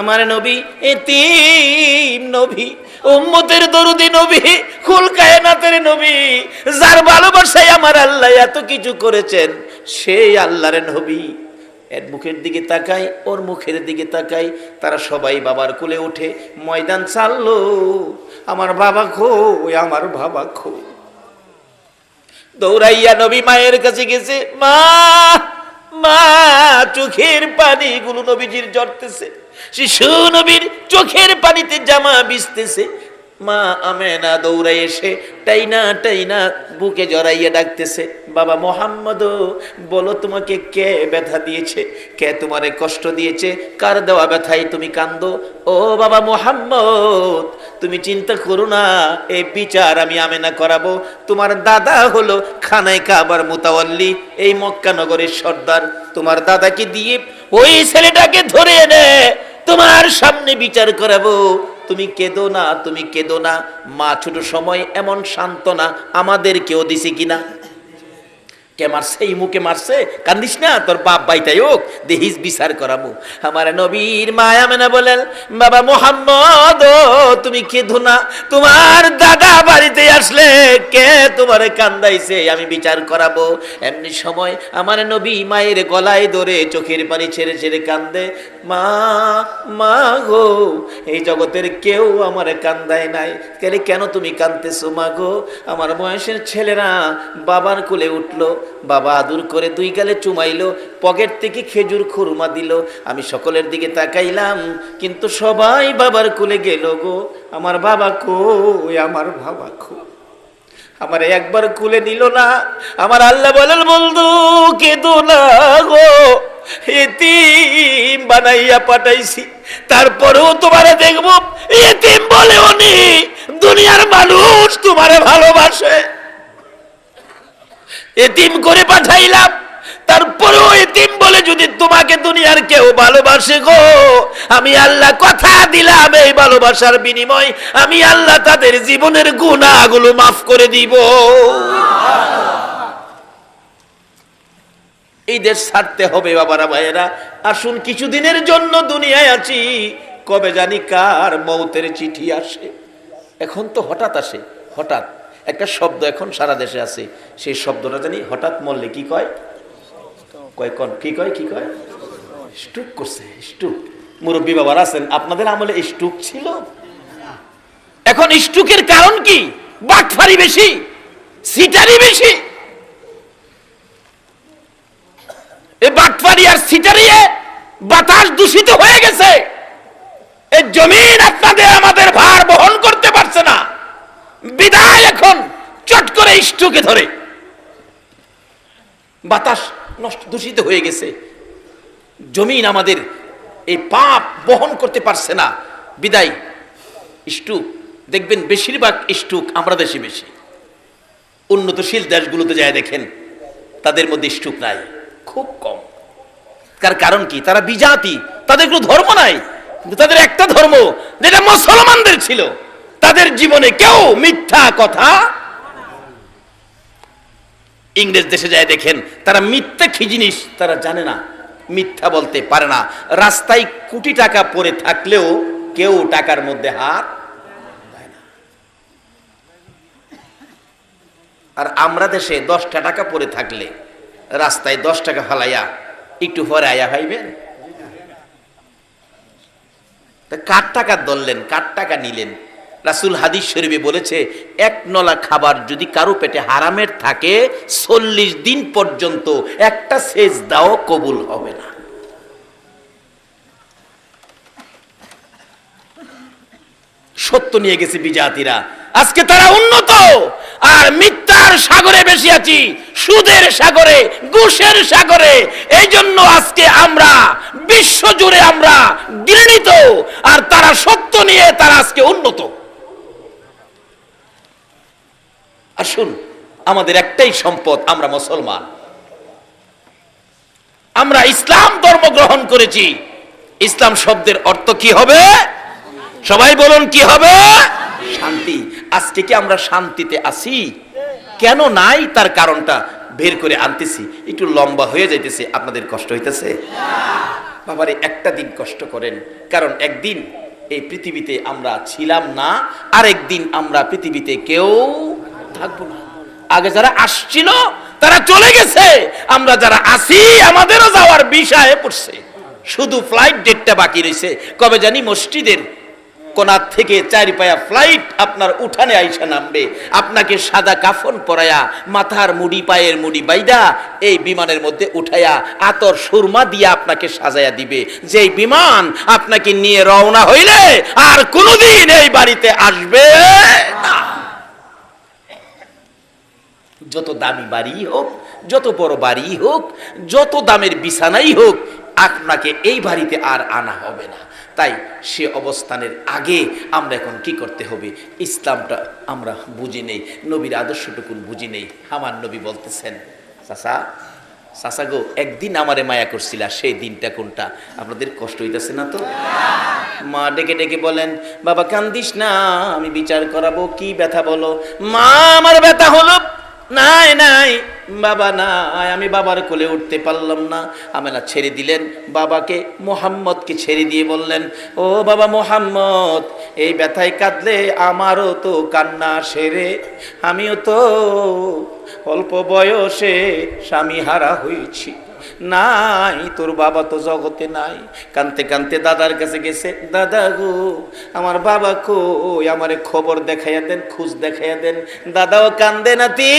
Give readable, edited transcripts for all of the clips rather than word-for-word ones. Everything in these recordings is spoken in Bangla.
আমার নবী এতিম নবী, উম্মতের দরদি নবী, কুল কায়নাতের নবী, যার ভালোবাসায় আমার আল্লাহ এত কিছু করেছেন, সেই আল্লাহর নবী। এর মুখের দিকে তাকাই, ওর মুখের দিকে তাকাই, তারা সবাই বাবার কোলে উঠে ময়দান চাললো। আমার বাবা কই, আমার বাবা কই। দৌড়াইয়া নবী মায়ের কাছে গেছে। মা, মা, চোখের পানিগুলো নবীজির ঝরতেছে, শিশু নবীর চোখের পানিতে জামা ভিজতেছে। মা আমেনা দৌড়াই এসে টাইনা টাইনা বুকে জড়াইয়া ডাকতেছে, বাবা মোহাম্মদ, বলো তোমাকে কে ব্যথা দিয়েছে, কে তোমারে কষ্ট দিয়েছে, কার দেওয়া ব্যথায় তুমি কান্দো? ও বাবা মোহাম্মদ, তুমি চিন্তা করো না, এই বিচার আমি আমেনা করাবো। তোমার দাদা হলো খানায় কাবার মুতাওয়াল্লি, এই মক্কা নগরের সর্দার। তোমার দাদাকে দিয়ে ওই ছেলেটাকে ধরে এনে তোমার সামনে বিচার করাবো। তুমি কেঁদো না, তুমি কেঁদো না। মা ছোট সময় এমন সান্ত্বনা আমাদের কেউ দিছে কিনা? কে মারছে? এই মুখে মারছে, কান্দিস না, তোর বাপ বাইতাই হোক, দেহিস বিচার করাবো। আমার নবীর মা আমেনা বলেন, বাবা মোহাম্মদ, তুমি কেঁদো না, তোমার দাদা বাড়িতে আসলে কে তোমারে কান্দাইছে, আমি বিচার করাবো। এমনি সময় আমার নবী মায়ের গলায় ধরে চোখের পানি ছেড়ে ছেড়ে কান্দে। মা, মা গো, এই জগতের কেউ আমারে কান্দায় নাই, কেন তুমি কাঁদতেছো মা গো? আমার বয়সের ছেলেরা বাবার কোলে উঠলো, বাবা আদর করে দুই গালে চুমাইলো, পকেট থেকে খেজুর খুরমা দিল। আমি সকলের দিকে তাকাইলাম, কিন্তু সবাই বাবার কোলে গেল গো। আমার বাবা কই, আমার বাবা কই? আমার একবার কোলে নিল না। আমার আল্লাহ বলেন, বন্ধু কেঁদো না গো, এতিম বানাইয়া পাঠাইছি, তারপরেও তোমারে দেখবো এতিম বলে উনি দুনিয়ার মানুষ তোমারে ভালোবাসে। এতিম করে পাঠাইলাম, তারপরেও এতিম বলে যদি তোমাকে দুনিয়ার কেউ ভালোবাসে গো, আমি আল্লাহ কথা দিলাম, এই ভালোবাসার বিনিময় আমি আল্লাহ তাদের জীবনের গুনাহগুলো মাফ করে দিব। এই দেশ ছাড়তে হবে বাবারা ভাইয়েরা। আসুন, কিছুদিনের জন্য দুনিয়ায় আছি, কবে জানি কার মৌতের চিঠি আসে। এখন তো হঠাৎ আসে, হঠাৎ একটা শব্দ এখন সারা দেশে আছে, সেই শব্দটা জানি হঠাৎ মরলে কি কয়, কি কয়, কি কয়? স্ট্রোক করছে, স্ট্রোক। মুরব্বী বাবার আছেন, আপনাদের আমলে স্ট্রোক ছিল? এখন স্ট্রোকের কারণ কি? বাটফারি বেশি, সিটারি বেশি। এই বাটফারি আর সিটারিয়ে বাতাস দূষিত হয়ে গেছে। এই জমিন আপনাদের আমাদের ভার বহন করতে পারছে না, বিদায় এখন চট করে স্ট্রোকে ধরে। বাতাস নষ্ট, দূষিত হয়ে গেছে, জমিন আমাদের এই পাপ বহন করতে পারছে না, বিদায় স্ট্রোক। দেখবেন বেশিরভাগ স্ট্রোক আমরা দেশে বেশি। উন্নতশীল দেশগুলোতে যায় দেখেন, তাদের মধ্যে স্ট্রোক নাই, খুব কম। তার কারণ কি? তারা বিজাতি, তাদের কোনো ধর্ম নাই, কিন্তু তাদের একটা ধর্ম যেটা মুসলমানদের ছিল। তাদের জীবনে কেউ মিথ্যা কথা। ইংরেজ দেশে যায় দেখেন, তারা মিথ্যা কি জিনিস তারা জানে না, মিথ্যা বলতে পারে না। রাস্তায় কোটি টাকা পড়ে থাকলেও কেউ টাকার মধ্যে হাত দেয় না। আর আমরা দেশে 10টা টাকা পড়ে থাকলে রাস্তায় 10 টাকা ফালাইয়া একটু পরে আয়া ভাইবেন, কার টাকা ধরলেন, কার টাকা নিলেন? রাসূল হাদিস শরীফে বলেছে, এক নলা খাবার যদি কারো পেটে হারামের থাকে 40 দিন পর্যন্ত একটা সেজদাও কবুল হবে না। সত্য নিয়ে গেছে বিজাতিরা, আজকে তারা উন্নত, আর মিথ্যার সাগরে বেশি আছি, সুদের সাগরে, ঘুষের সাগরে। এই জন্য আজকে আমরা বিশ্ব জুড়ে আমরা ঘৃণিত, আর তারা সত্য নিয়ে তারা আজকে উন্নত। আসুন, আমাদের একটাই সম্পদ, আমরা মুসলমান, আমরা ইসলাম ধর্ম গ্রহণ করেছি। ইসলাম শব্দের অর্থ কি হবে? সবাই বলুন, কি হবে? শান্তি। আজকে কি আমরা শান্তিতে আছি? কেন নাই তার কারণটা বের করে আনতেছি। একটু লম্বা হয়ে যাইতেছে, আপনাদের কষ্ট হইতেছে? বাবারে একটা দিন কষ্ট করেন, কারণ একদিন এই পৃথিবীতে আমরা ছিলাম না, আর একদিন আমরা পৃথিবীতে কেউ থাকবো না। আগে যারা আসছিল তারা চলে গেছে, আমরা যারা আসি আমাদেরও যাওয়ার বিষয়ে পড়ছে, শুধু ফ্লাইট ডেটটা বাকি রয়েছে। কবে জানি মসজিদের কোনার থেকে 4 পায়া ফ্লাইট আপনার উঠানে আইসা নামবে, আপনাকে সাদা কাফন পরায়া, মাথার মুড়ি পায়ের মুড়ি বাইদা এই বিমানের মধ্যে উঠায়া আতর সুরমা দিয়া আপনাকে সাজায়া দিবে। যেই বিমান আপনাকে নিয়ে রওনা হইলে আর কোনোদিন এই বাড়িতে আসবে না। যত দামি বাড়ি হোক, যত বড় বাড়ি হোক, যত দামের বিছানাই হোক, আপনাকে এই বাড়িতে আর আনা হবে না। তাই সে অবস্থানের আগে আমরা এখন কি করতে হবে? ইসলামটা আমরা বুঝি নেই, নবীর আদর্শটুকুন বুঝি নেই। আমার নবী বলতেছেন, চাচা গো, একদিন আমারে মায়া করছিল, সেই দিনটা কোনটা? আপনাদের কষ্ট হইতেছে না তো? মা ডেকে ডেকে বলেন, বাবা কান্দিস না, আমি বিচার করাবো, কি ব্যথা বলো। মা, আমার ব্যথা হলো নাই নাই বাবা নাই, আমি বাবার কোলে উঠতে পারলাম না। আমেনা ছেড়ে দিলেন বাবাকে, মোহাম্মদকে ছেড়ে দিয়ে বললেন, ও বাবা মোহাম্মদ, এই ব্যথায় কাঁদলে আমারও তো কান্না সেরে, আমিও তো অল্প বয়সে স্বামী হারা হয়েছি, নাই তোর বাবা তো জগতে নাই। কানতে কানতে দাদার কাছে গেছে, দাদা গো, আমার বাবা কই, আমারে খবর দেখাইয়া দেন, খোঁজ দেখাইয়া দেন। দাদাও কান্দে, নাতি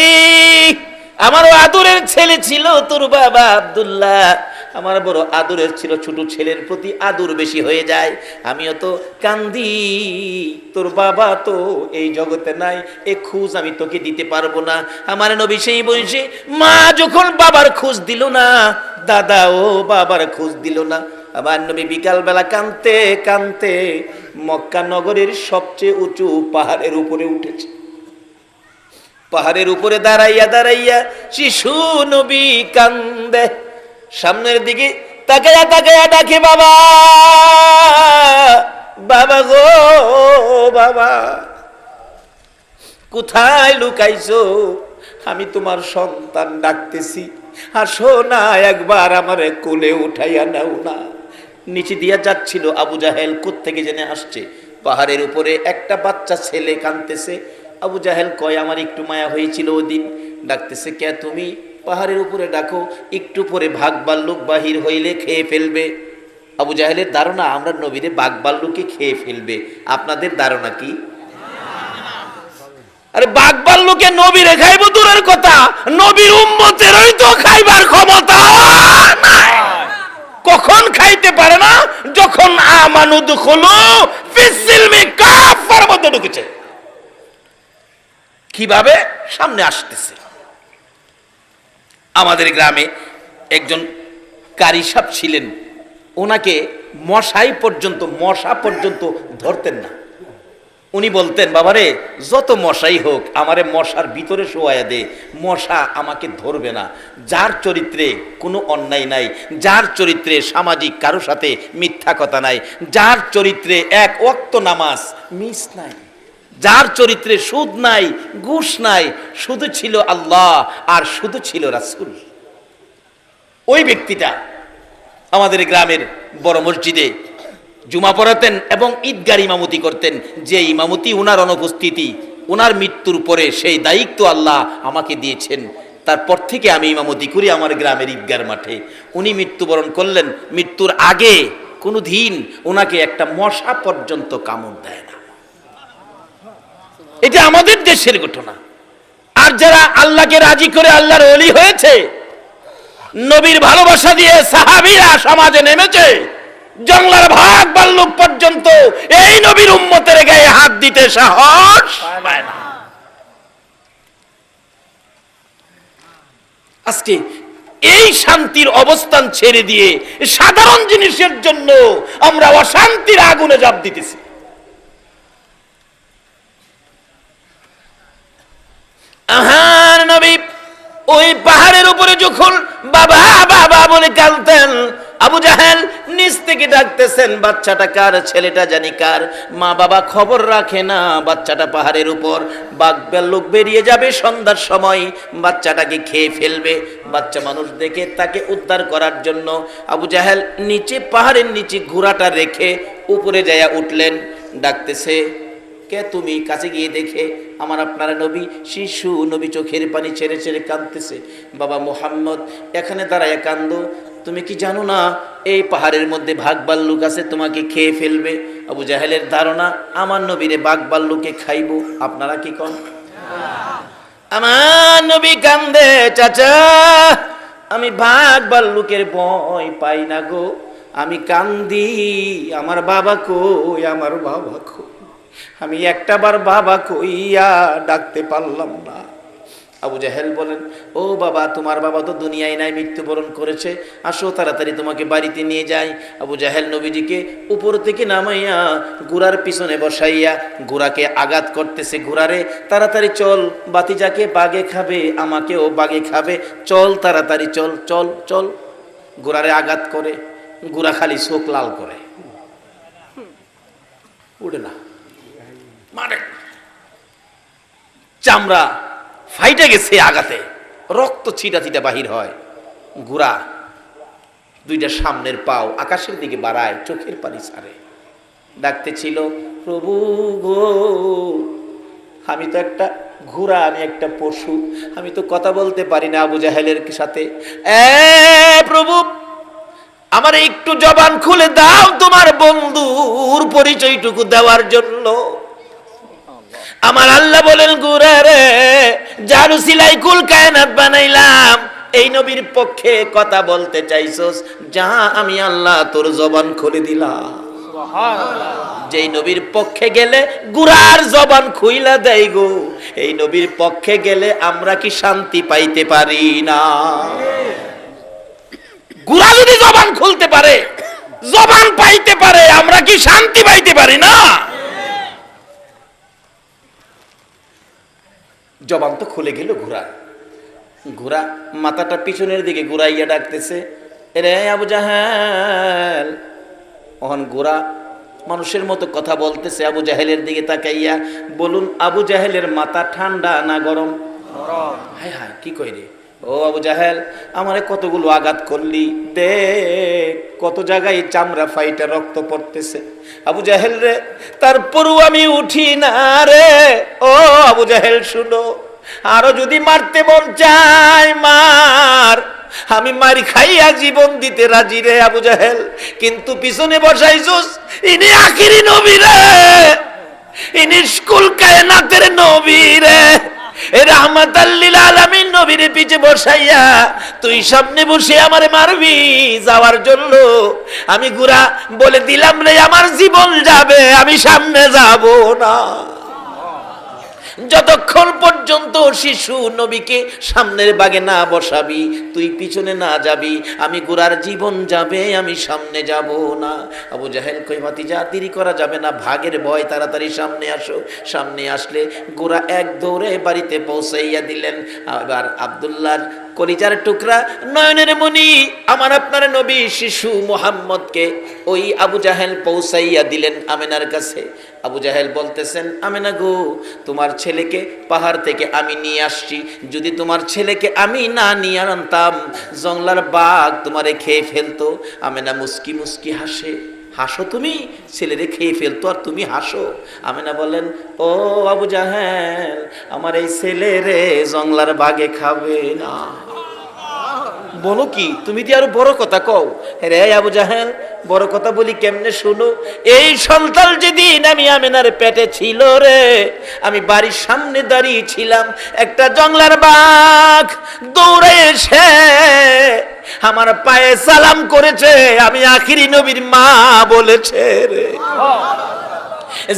আমারও আদরের ছেলে ছিল তোর বাবা আব্দুল্লাহ, আমার বড় আদরের ছিল, ছোট ছেলের প্রতি আদর বেশি হয়ে যায়, আমিও তো কান্দি, তোর বাবা তো এই জগতে নাই, এ খোঁজ আমি তোকে দিতে পারবো না। আমার নবী সেই বয়সে মা যখন বাবার খোঁজ দিল না, দাদা ও বাবার খোঁজ দিল না, আমার নবী বিকাল বেলা কানতে কানতে মক্কা নগরের সবচেয়ে উঁচু পাহাড়ের উপরে উঠেছে। পাহাড়ের উপরে দাঁড়াইয়া দাঁড়াইয়া শিশু নবী কান্দে, সামনের দিকে তাকায়া তাকায়া ডাকে, বাবা বাবা গো বাবা, কোথায় লুকাইছো? আমি তোমার সন্তান ডাকতেছি, আসো না একবার আমারে কোলে উঠাইয়া নাও না। নিচে দিয়া যাচ্ছিল আবু জাহেল, কোত্থেকে জেনে আসছে। পাহাড়ের উপরে একটা বাচ্চা ছেলে কাঁদতেছে। আবু জাহেল কয়, আমার একটু মায়া হয়েছিল ওদিন। ডাকতেছে, কে তুমি? পাহাড়ের উপরে ডাকো, একটু পরে বাঘ ভাল্লুক বাহির হইলে খেয়ে ফেলবে। আবু জাহেলের ধারণা আমরা নবীরে বাঘ ভাল্লুকে খেয়ে ফেলবে, আপনাদের ধারণা কি? আরে বাঘ ভাল্লুকে নবীরে খাইব দূরের কথা, নবীর উম্মতেরই তো খাইবার ক্ষমতা নাই। কখন খাইতে পারে না? যখন আমানুদ হলো ফিসিলমি কাফার মধ্যে ঢুকেছে। কিভাবে? সামনে আসতেছে। আমাদের গ্রামে একজন কারি সাহেব ছিলেন, ওনাকে মশা পর্যন্ত ধরতেন না। উনি বলতেন, বাবারে যত মশাই হোক আমারে মশার ভিতরে শোয়াইয়া দে, মশা আমাকে ধরবে না। যার চরিত্রে কোনো অন্যায় নাই, যার চরিত্রে সামাজিক কারো সাথে মিথ্যা কথা নাই, যার চরিত্রে এক ওয়াক্ত নামাজ মিস নাই, যার চরিত্রে সুদ নাই, ঘুষ নাই, শুধু ছিল আল্লাহ আর শুধু ছিল রাসূল, ওই ব্যক্তিটা আমাদের গ্রামের বড় মসজিদে জুমা পড়াতেন এবং ঈদগার ইমামতি করতেন। যে ইমামতি ওনার অনুপস্থিতি, ওনার মৃত্যুর পরে সেই দায়িত্ব আল্লাহ আমাকে দিয়েছেন। তারপর থেকে আমি ইমামতি করি আমার গ্রামের ঈদগার মাঠে। উনি মৃত্যুবরণ করলেন, মৃত্যুর আগে কোনো দিন ওনাকে একটা মশা পর্যন্ত কামড় দেয় না। এটা আমাদের দেশের ঘটনা। আর যারা আল্লাহকে রাজি করে আল্লাহর ওলি হয়েছে, নবীর ভালোবাসা দিয়ে সাহাবীরা সমাজে নেমেছে, জঙ্গলার ভাগ ভাল্লুক পর্যন্ত এই নবীর উম্মতের গায়ে হাত দিতে সাহস পায় না। আজকে এই শান্তির অবস্থান ছেড়ে দিয়ে সাধারণ জিনিসের জন্য আমরা অশান্তির আগুনে ঝাঁপ দিতেছি। আহার নবী ওই পাহাড়ের উপরে যখন বাবা বাবা বলে কাঁদতেন, আবু জাহেল নিচ থেকে ডাকতেছেন, বাচ্চাটা কার, ছেলেটা জানি কার। মা বাবা খবর রাখে না, বাচ্চাটা পাহাড়ের উপর, বাঘ ভাল্লুক বেরিয়ে যাবে সন্ধ্যার সময়, বাচ্চাটাকে খেয়ে ফেলবে। বাচ্চা মানুষ দেখে তাকে উদ্ধার করার জন্য আবু জাহেল নিচে, পাহাড়ের নিচে ঘোড়াটা রেখে উপরে যায়া উঠলেন। ডাকতেছে, কে তুমি? কাছে গিয়ে দেখে আমার আপনার নবী, শিশু নবী চোখের পানি ছেড়ে ছেড়ে কাঁদতেছে। বাবা মুহাম্মদ, এখানে দাঁড়ায় কান্দো, তুমি কি জানো না এই পাহাড়ের মধ্যে বাঘ ভাল্লুক আছে, তোমাকে খেয়ে ফেলবে? আবু জাহেলের ধারণা আমার নবীরে বাঘ ভাল্লুকে খাইব। আপনারা কি কন? আমার নবী কান্দে, চাচা আমি বাঘ ভাল্লুকের ভয় পাই না গো, আমি কান্দি, আমার বাবা কই, আমার বাবা কই, আমি একটাবার বাবা কইয়া ডাকতে পারলাম না। আবু জাহেল বলেন, ও বাবা, তোমার বাবা তো দুনিয়ায় নাই, মৃত্যুবরণ করেছে, আসো তাড়াতাড়ি তোমাকে বাড়িতে নিয়ে যাই। আবু জাহেল নবীজিকে উপর থেকে নামাইয়া ঘোড়ার পিছনে বসাইয়া ঘোড়াকে আঘাত করতেছে, ঘোড়ারে তাড়াতাড়ি চল, বাতিজাকে বাগে খাবে, আমাকেও বাগে খাবে, চল তাড়াতাড়ি চল চল চল। ঘোড়ারে আঘাত করে, ঘোড়া খালি চোখ লাল করে, উড়ে না, মারে, চামড়া ফাইটে গেছে আঘাতে, রক্ত ছিটা ছিটা বাহির হয়। ঘোড়া দুইটা সামনের পাও আকাশের দিকে বাড়ায়, চোখের পানি ছাড়ে, ডাকতে ছিল, প্রভু গো, আমি তো একটা ঘোড়া, আমি একটা পশু, আমি তো কথা বলতে পারি না আবু জাহেলের সাথে। প্রভু, আমার একটু জবান খুলে দাও তোমার বন্ধুর পরিচয়টুকু দেওয়ার জন্য। আমার আল্লাহ বলেন, ঘোড়া রে, যার উসিলাই কুল কায়নাত বানাইলাম, এই নবীর পক্ষে কথা বলতে চাইছস, যা আমি আল্লাহ তোর জবান খুলে দিলাম। যেই নবীর পক্ষে গেলে ঘোড়ার জবান খুইলা দেয় গো, এই নবীর পক্ষে গেলে আমরা কি শান্তি পাইতে পারি না? ঘোড়া যদি জবান খুলতে পারে, জবান পাইতে পারে, আমরা কি শান্তি পাইতে পারি না? জবান তো খুলে গেল ঘোড়া। ঘোড়া মাথাটা পিছনের দিকে ঘুরাইয়া ডাকতেছে, রে আবু জাহেল। ওহন ঘোড়া মানুষের মতো কথা বলতেছে, আবু জাহেলের দিকে তাকাইয়া, বলুন আবু জাহেলের মাথা ঠান্ডা না গরম? হায় হায়, কি কই রে? ও আবু জাহেল, আমারে কতগুলো আঘাত করলি, দেখ কত জায়গায় চামড়া ফাইটা রক্ত পড়তেছে। আবু জাহেল রে, তারপরও আমি উঠি না রে। ও আবু জাহেল শুনো, আরো যদি মারতে মন চায় মার, আমি মারি খাইয়া জীবন দিতে রাজি রে আবু জাহেল, কিন্তু পিছনে বসাইছস, ইনি আখিরি নবী রে, ইনি কুল কায়নাতের নবী রে, রাহমাতাল লিল আলামিন নবীর পিছে বসাইয়া তুই সামনে বসে আমারে মারবি যাওয়ার জন্য। আমি ঘোড়া বলে দিলাম রে, আমার জীবন যাবে, আমি সামনে যাব না। যতক্ষণ পর্যন্ত শিশু নবীকে সামনের বাগে না বসাবি, তুই পিছনে না যাবি, আমি ঘোড়ার জীবন যাবে, আমি সামনে যাব না। আবু জাহেল কই, ভাতিজা দেরি করা যাবে না, ভাগের ভয়, তাড়াতাড়ি সামনে আসো। সামনে আসলে ঘোড়া এক দৌড়ে বাড়িতে পৌঁছাইয়া দিলেন। আবার আব্দুল্লাহর কলিজার টুকরা, নয়নের মণি, আমার আপনার নবী শিশু মুহাম্মদকে ওই আবু জাহেল পৌঁছাইয়া দিলেন আমেনার কাছে। আবু জাহেল বলতেছেন, আমেনা গো, তোমার ছেলেকে পাহাড় থেকে আমি নিয়ে আসছি, যদি তোমার ছেলেকে আমি না নিয়ে আনতাম, জংলার বাঘ তোমারে খেয়ে ফেলতো। আমেনা মুস্কি মুস্কি হাসে, হাসো তুমি, ছেলেরে খেয়ে ফেলতো আর তুমি হাসো। আমেনা বলেন, ও আবু জাহেল, আমার এই ছেলেরে জংলার বাঘে খাবে না। বলো কি, তুমি দিয়ে আরো বড় কথা কও। রে আবু জাহেল, বড় কথা বলি কেমনে শুনো। এই সন্তান যেদিন আমি আমেনার পেটে ছিল রে, আমি বাড়ির সামনে দাঁড়িয়ে ছিলাম, একটা জংলার বাঘ দৌড়ে এসে আমার পায়ে সালাম করেছে, আমি আখিরি নবীর মা বলেছে রে।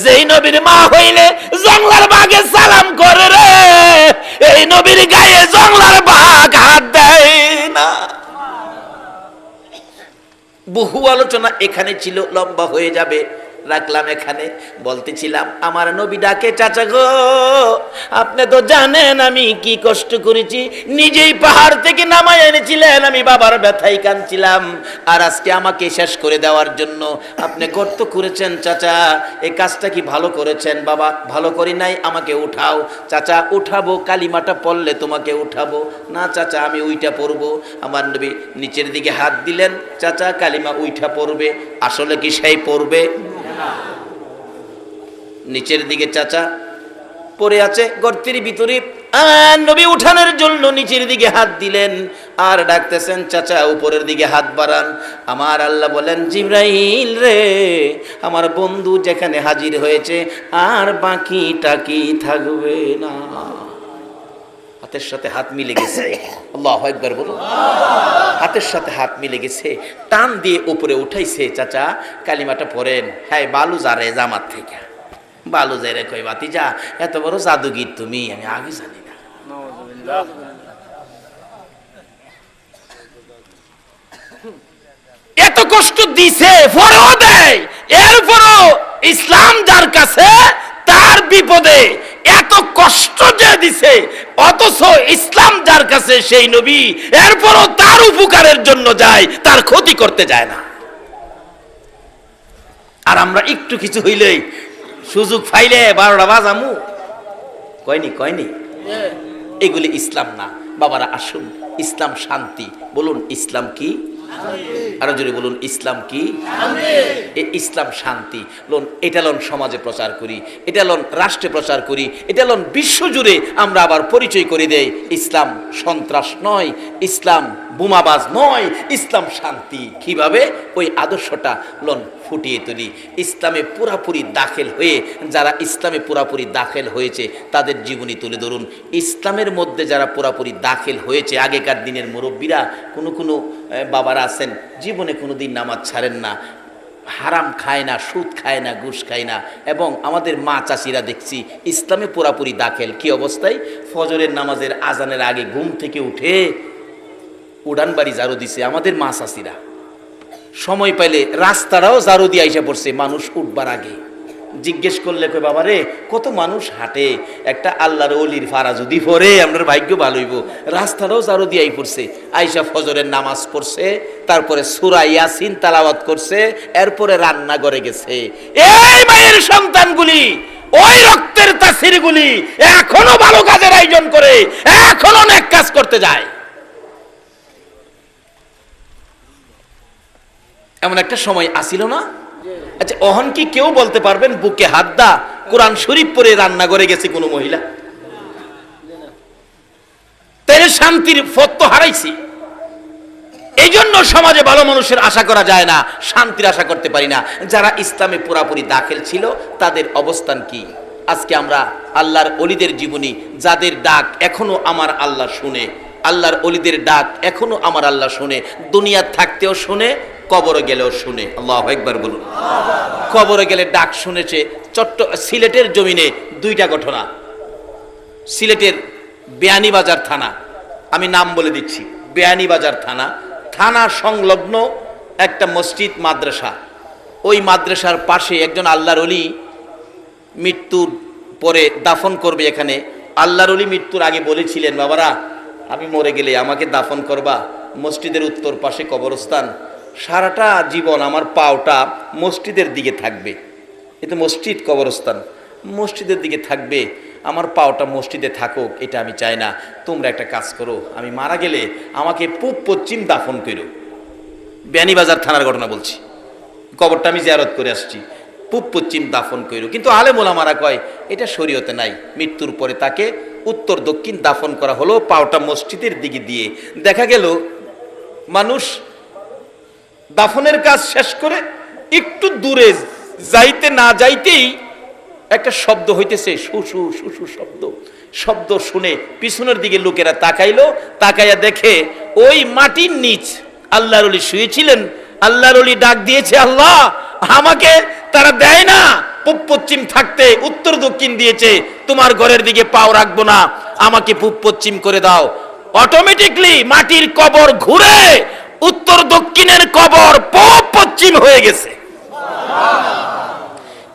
যেই নবীর মা হইলে জংলার বাঘে সালাম করে রে, এই নবীর গায়ে জংলার বাঘ হাত দেয় না। বহু আলোচনা এখানে ছিল, লম্বা হয়ে যাবে। রাখলাম এখানে। বলতেছিলাম আমার নবী ডাকে, চাচা গো আপনি তো জানেন আমি কি কষ্ট করেছি, নিজেই পাহাড় থেকে নামায় এনেছিলেন, আমি বাবার ব্যথায় কাঁদছিলাম, আর আজকে আমাকে শেষ করে দেওয়ার জন্য আপনি গর্ত করেছেন। চাচা এই কাজটা কি ভালো করেছেন? বাবা ভালো করি নাই, আমাকে উঠাও। চাচা উঠাবো, কালিমাটা পড়লে তোমাকে উঠাবো। না চাচা আমি উইঠা পড়বো। আমার নবী নিচের দিকে হাত দিলেন, চাচা কালিমা উইঠা পড়বে। আসলে কি সেই পড়বে? নিচের দিকে চাচা পড়ে আছে গর্তের ভিতরে, আর নবী উঠানোর জন্য নিচের দিকে হাত দিলেন আর ডাকতেছেন, চাচা উপরের দিকে হাত বাড়ান। আমার আল্লাহ বলেন, জিবরাইল রে আমার বন্ধু যেখানে হাজির হয়েছে আর বাকি টাকি থাকবে না। হাতের সাথে হাত মিলে গেছে, আল্লাহু আকবার বলুন। হাতের সাথে হাত মিলে গেছে, টান দিয়ে উপরে উঠাইছে। চাচা কালিমাটা পড়েন। হ্যাঁ বালু যারে জামাত থেকে বালু যারে কই বাতিজা এত বড় জাদুগির তুমি, আমি আগে জানি না। এত কষ্ট দিছে পরেও দেয়, এরপরও ইসলাম যার কাছে তার বিপদে এত কষ্ট যে দিছে, অথচ ইসলাম যার কাছে সেই নবী এরপরও তার উপকারের জন্য যায়, তার ক্ষতি করতে যায় না। আর আমরা একটু কিছু হইলেই সুযোগ পাইলে 12টা বাজামু, কয়নি এগুলি ইসলাম না। বাবারা আসুন, ইসলাম শান্তি। বলুন ইসলাম কি? আরো জোরে বলুন ইসলাম কি? ইসলাম শান্তি। লোন এটা লোন সমাজে প্রচার করি, এটা লোন রাষ্ট্রে প্রচার করি, এটা লোন বিশ্ব জুড়ে আমরা আবার পরিচয় করে দেই। ইসলাম সন্ত্রাস নয়, ইসলাম বোমাবাজ নয়, ইসলাম শান্তি। কিভাবে? ওই আদর্শটা লোন ফুটিয়ে তুলি। ইসলামে পুরাপুরি দাখিল হয়ে, যারা ইসলামে পুরাপুরি দাখিল হয়েছে তাদের জীবনী তুলে ধরুন। ইসলামের মধ্যে যারা পুরাপুরি দাখিল হয়েছে, আগেকার দিনের মুরব্বীরা, কোনো বাবারা আছেন জীবনে কোনোদিন নামাজ ছাড়েন না, হারাম খায় না, সুদ খায় না, ঘুষ খায় না, এবং আমাদের মা চাচিরা দেখছি ইসলামে পুরাপুরি দাখিল। কি অবস্থায়? ফজরের নামাজের আজানের আগে ঘুম থেকে উঠে উড়ান বাড়ি ঝাড়ু দিছে আমাদের মা চাচিরা। সময় পাইলে রাস্তাটাও ঝাড়ু দিয়ে আইসা পড়ছে মানুষ উঠবার আগে। জিজ্ঞেস করলে কই বাবা রে কত মানুষ হাঁটে, একটা আল্লাহর ওলির ফারা যদি পড়ে আপনার ভাগ্য ভালো হইব। রাস্তাটাও ঝাড়ু দিয়ে আই পড়ছে, আইসা ফজরের নামাজ পড়ছে, তারপরে সূরা ইয়াসিন তেলাওয়াত করছে, এরপরে রান্না করে গেছে। এই মায়ের সন্তানগুলি, ওই রক্তের তাসিরগুলি এখনো ভালো কাজের আয়োজন করে, এখনো নেক কাজ করতে যায়। এমন একটা সময় আসিল না? আচ্ছা অহন কি কেউ বলতে পারবেন বুকে হাত দা কোরআন শরীফ পড়ে রান্না করে গেছে কোনো মহিলা? তাই শান্তির পথ তো হারাইছি। এই জন্য সমাজে ভালো মানুষের আশা করা যায় না, শান্তির আশা করতে পারি না। যারা ইসলামে পুরাপুরি দাখিল ছিল তাদের অবস্থান কি? আজকে আমরা আল্লাহর ওলিদের জীবনী, যাদের ডাক এখনো আমার আল্লাহ শুনে, আল্লাহর ওলিদের ডাক এখনো আমার আল্লাহ শুনে, দুনিয়া থাকতেও শুনে, কবরে গেলেও শুনে। আল্লাহু আকবার বলুন। কবরে গেলে ডাক শুনেছে। সিলেটের জমিনে দুইটা ঘটনা। সিলেটের বেয়ানীবাজার থানা, আমি নাম বলে দিচ্ছি, বেয়ানীবাজার থানা, থানা সংলগ্ন একটা মসজিদ মাদ্রাসা। ওই মাদ্রাসার পাশে একজন আল্লাহর ওলি মৃত্যুর পরে দাফন করবে এখানে। আল্লাহর ওলি মৃত্যুর আগে বলেছিলেন, বাবারা আমি মরে গেলে আমাকে দাফন করবা, মসজিদের উত্তর পাশে কবরস্থান, সারাটা জীবন আমার পাওটা মসজিদের দিকে থাকবে। এতে মসজিদ কবরস্থান, মসজিদের দিকে থাকবে, আমার পাওটা মসজিদে থাকুক, এটা আমি চাই না। তোমরা একটা কাজ করো, আমি মারা গেলে আমাকে পূব পশ্চিম দাফন করো। বেয়ানীবাজার থানার ঘটনা বলছি, কবরটা আমি জিয়ারত করে আসছি, পূব পশ্চিম দাফন করো। কিন্তু আলেম ওলামারা কয় এটা শরীয়তে নাই। মৃত্যুর পরে তাকে উত্তর দক্ষিণ দাফন করা হলো, পাওটা মসজিদের দিকে দিয়ে। দেখা গেল মানুষ দাফনের কাজ শেষ করে একটু দূরে যাইতে না যাইতেই একটা শব্দ হইতেছে, শুশু শুশু শব্দ। শব্দ শুনে পিছনের দিকে লোকেরা তাকাইলো, তাকাইয়া দেখে ওই মাটির নিচ আল্লাহর ওলি শুয়েছিলেন। আল্লাহর ওলি ডাক দিয়েছে, আল্লাহ আমাকে তারা দেয় না পূব পশ্চিম থাকতে, উত্তর দক্ষিণ দিয়েছে, তোমার ঘরের দিকে পাও রাখবো না, আমাকে পূব পশ্চিম করে দাও। অটোমেটিকলি মাটির কবর ঘুরে উত্তর দক্ষিণের কবর পূব পশ্চিম হয়ে গেছে।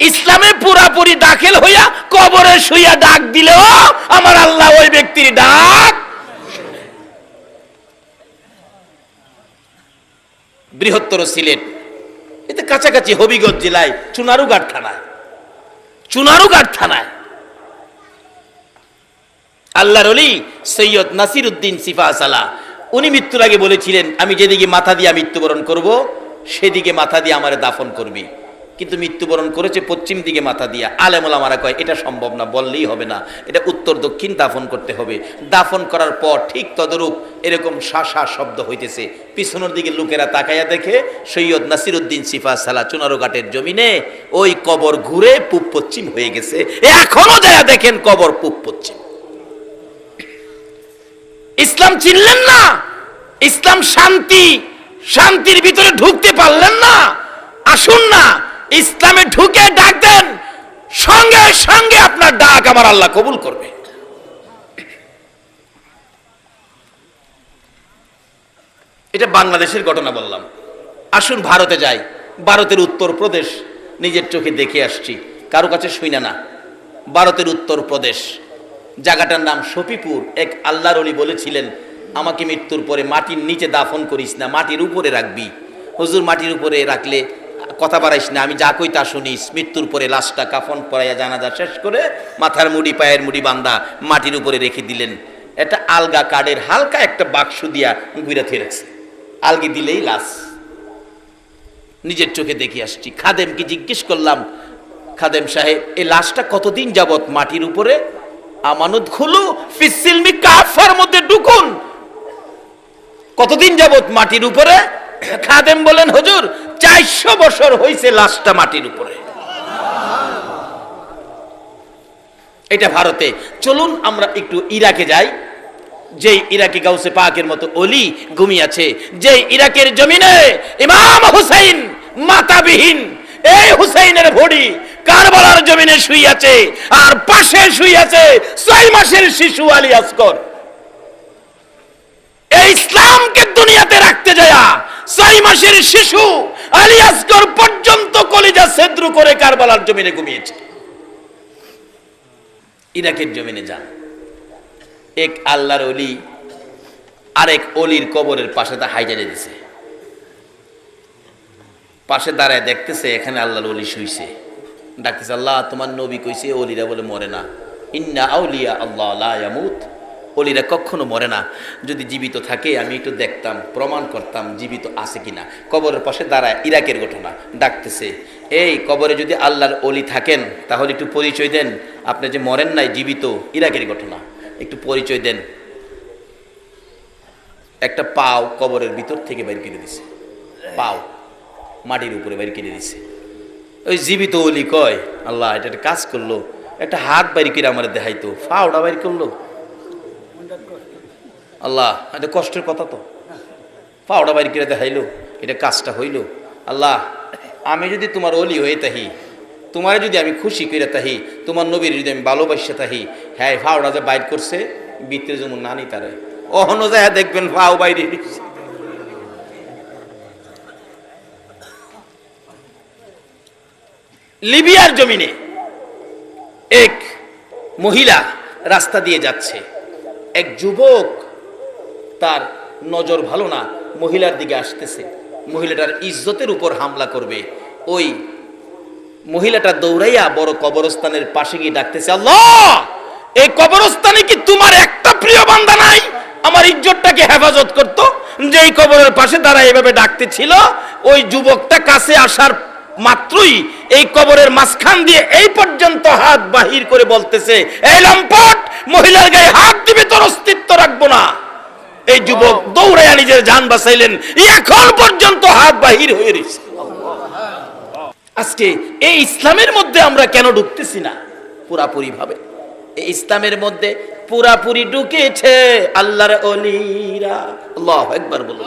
ইসলামে পুরাপুরি দাখিল হইয়া কবরে শুইয়া ডাক দিলেও আমার আল্লাহ ওই ব্যক্তির ডাক। বৃহত্তর সিলেট, এতে কাছাকাছি হবিগঞ্জ জেলায় চুনারুঘাট থানায় আল্লাহর ওলি সৈয়দ নাসির উদ্দিন সিফা সালাহ, উনি মৃত্যুর আগে বলেছিলেন, আমি যেদিকে মাথা দিয়া মৃত্যুবরণ করব সেদিকে মাথা দিয়ে আমারে দাফন করবি। কিন্তু মৃত্যুবরণ করেছে পশ্চিম দিকে মাথা দিয়া। আলেম ওলামারা কয় এটা সম্ভব না, বললেই হবে না, এটা উত্তর দক্ষিণ দাফন করতে হবে। দাফন করার পর ঠিক তদরূপ এরকম শাসা শব্দ হইতেছে। পিছনের দিকে লোকেরা তাকাইয়া দেখে সৈয়দ নাসির উদ্দিন সিফা সালাহ চুনারুঘাটের জমিনে ওই কবর ঘুরে পূব পশ্চিম হয়ে গেছে। এখনো যারা দেখেন কবর পূব পশ্চিম। ইসলাম চিনলেন না, ইসলাম শান্তি, শান্তির ভিতরে ঢুকতে পারলেন না। আসুন না ইসলামে ঢুকে ডাক দেন, সঙ্গে সঙ্গে আপনার ডাক আমার আল্লাহ কবুল করবে। এটা বাংলাদেশের ঘটনা বললাম। আসুন ভারতে যাই। ভারতের উত্তরপ্রদেশ নিজের চোখে দেখে আসছি, কারো কাছে শুইনা না। ভারতের উত্তরপ্রদেশ, জায়গাটার নাম শফিপুর। এক আল্লাহর ওলি বলেছিলেন, আমাকে মৃত্যুর পরে মাটির নিচে দাফন করিস না, মাটির উপরে রাখবি। হুজুর মাটির উপরে রাখলে কথা বাড়াইস না, আমি যা কই তা শুনিস। মৃত্যুর পরে লাশটা কাফন পরাইয়া জানাজা শেষ করে মাথার মুড়ি পায়ের মুড়ি বান্ধা মাটির উপরে রেখে দিলেন। এটা আলগা কাঠের হালকা একটা বাক্স দিয়া গুইরা থিয়ে রাখছে, আলগি দিলেই লাশ। নিজের চোখে দেখে আসছি। খাদেমকে জিজ্ঞেস করলাম, খাদেম সাহেব এই লাশটা কতদিন যাবত মাটির উপরে? আমানত খুলু ফিসিলমি কাফার মধ্যে ঢুকুন, কতদিন যাবত মাটির উপরে? খাদেম বলেন, হুজুর 400 বছর হইছে লাশটা মাটির উপরে। এটা ভারতে। চলুন আমরা একটু ইরাকে যাই। যেই ইরাকি গাউসে পাকের মতো অলি ঘুমিয়েছে, যেই ইরাকের জমিনে ইমাম হুসাইন মাতাবিহীন, এই হুসাইনের ভড়ি কারবালার জমিনে শুইয়াছে, আর পাশে শুইয়াছে 6 মাসের শিশু আলী আসগর। এই ইসলামকে দুনিয়াতে রাখতে যায় 6 মাসের শিশু আলী আসগর পর্যন্ত কলিজা ছেদ্র করে কারবালার জমিনে ঘুমিয়েছে। ইরাকের জমিনে যান, এক আল্লাহর ওলি আরেক অলির কবরের পাশে তা হাইজারে দিছে। পাশে দাঁড়ায় দেখতেছে এখানে আল্লাহর ওলি শুইছে। ডাকতেছে, আল্লাহ তোমার নবী কইছে ওলিরা বলে মরে না, ইন্না আউলিয়া আল্লাহ লা ইয়ামুত, ওলিরা কখনো মরে না। যদি জীবিত থাকে আমি একটু দেখতাম, প্রমাণ করতাম জীবিত আছে কিনা। কবরের পাশে দাঁড়ায়, ইরাকের ঘটনা। ডাকতেছে, এই কবরে যদি আল্লাহর ওলি থাকেন তাহলে একটু পরিচয় দেন, আপনি যে মরেন নাই জীবিত। ইরাকের ঘটনা, একটু পরিচয় দেন। একটা পাও কবরের ভিতর থেকে বের করে দিছে, পাও মাটির উপরে বের করে দিছে। ওই জীবিত ওলি কয়, আল্লাহ এটা একটা কাজ করলো, একটা হাত বাইর করে আমার দেখাইতো, পাওটা বাইর করলো। আল্লাহ এটা কষ্টের কথা তো, পাওটা বাইর করে দেখাইলো, এটা কাজটা হইল। আল্লাহ আমি যদি তোমার ওলি হয়ে থাকি, তোমার যদি আমি খুশি করে থাকি, তোমার নবীর যদি আমি ভালোবাসে থাকি, হ্যাঁ ফাওড়া যে বাইর করছে ভিতরে যেমন নানি তারে অহনো যায় দেখবেন ফাও বাইরে। লিবিয়ার জমিনে এক মহিলা রাস্তা দিয়ে যাচ্ছে, এক যুবক তার নজর ভালো না, মহিলার দিকে আসতেছে, মহিলাটার ইজ্জতের উপর হামলা করবে। ওই মহিলাটা দৌড়াইয়া বড় কবরস্থানের পাশে গিয়ে ডাকতেছে, আল্লাহ এই কবরস্থানে কি তোমার একটা প্রিয় বান্দা নাই আমার ইজ্জতটাকে হেফাজত করত? যে এই কবরের পাশে দাঁড়ায় এভাবে ডাকতেছিল, ওই যুবকটা কাছে আসার মাত্রই এই কবরের মাঝখান দিয়ে এই পর্যন্ত হাত বাহির করে বলতেছে, এই লম্পট মহিলার গায়ে হাত দিবে তোর অস্তিত্ব রাখবো না। এই যুবক দৌড়াইয়া নিজের জান বাঁচাইলেন, এখন পর্যন্ত হাত বাহির হয়ে রয়েছে। আজকে এই ইসলামের মধ্যে আমরা কেন ঢুকতেছি না পুরাপুরি ভাবে? এই ইসলামের মধ্যে পুরাপুরি ঢুকেছে আল্লাহর ওলিরা। আল্লাহু আকবার বলুন।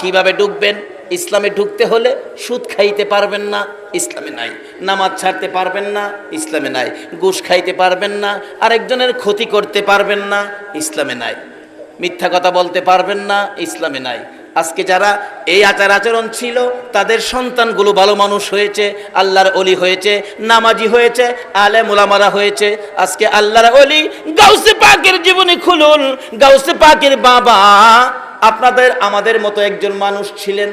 কিভাবে ঢুকবেন? ইসলামে ঢুকতে হলে সুদ খাইতে পারবেন না, ইসলামে নাই। নামাজ ছাড়তে পারবেন না, ইসলামে নাই। ঘুষ খাইতে পারবেন না, আরেকজনের ক্ষতি করতে পারবেন না, ইসলামে নাই। মিথ্যা কথা বলতে পারবেন না, ইসলামে নাই। আজকে যারা এই আচার আচরণ ছিল তাদের সন্তানগুলো ভালো মানুষ হয়েছে, আল্লাহর ওলি হয়েছে, নামাজি হয়েছে, আলেম ওলামারা হয়েছে। আজকে আল্লাহর ওলি গাউসে পাকের জীবনী খুলুন। গাউসে পাকের বাবা আপনাদের আমাদের মতো একজন মানুষ ছিলেন,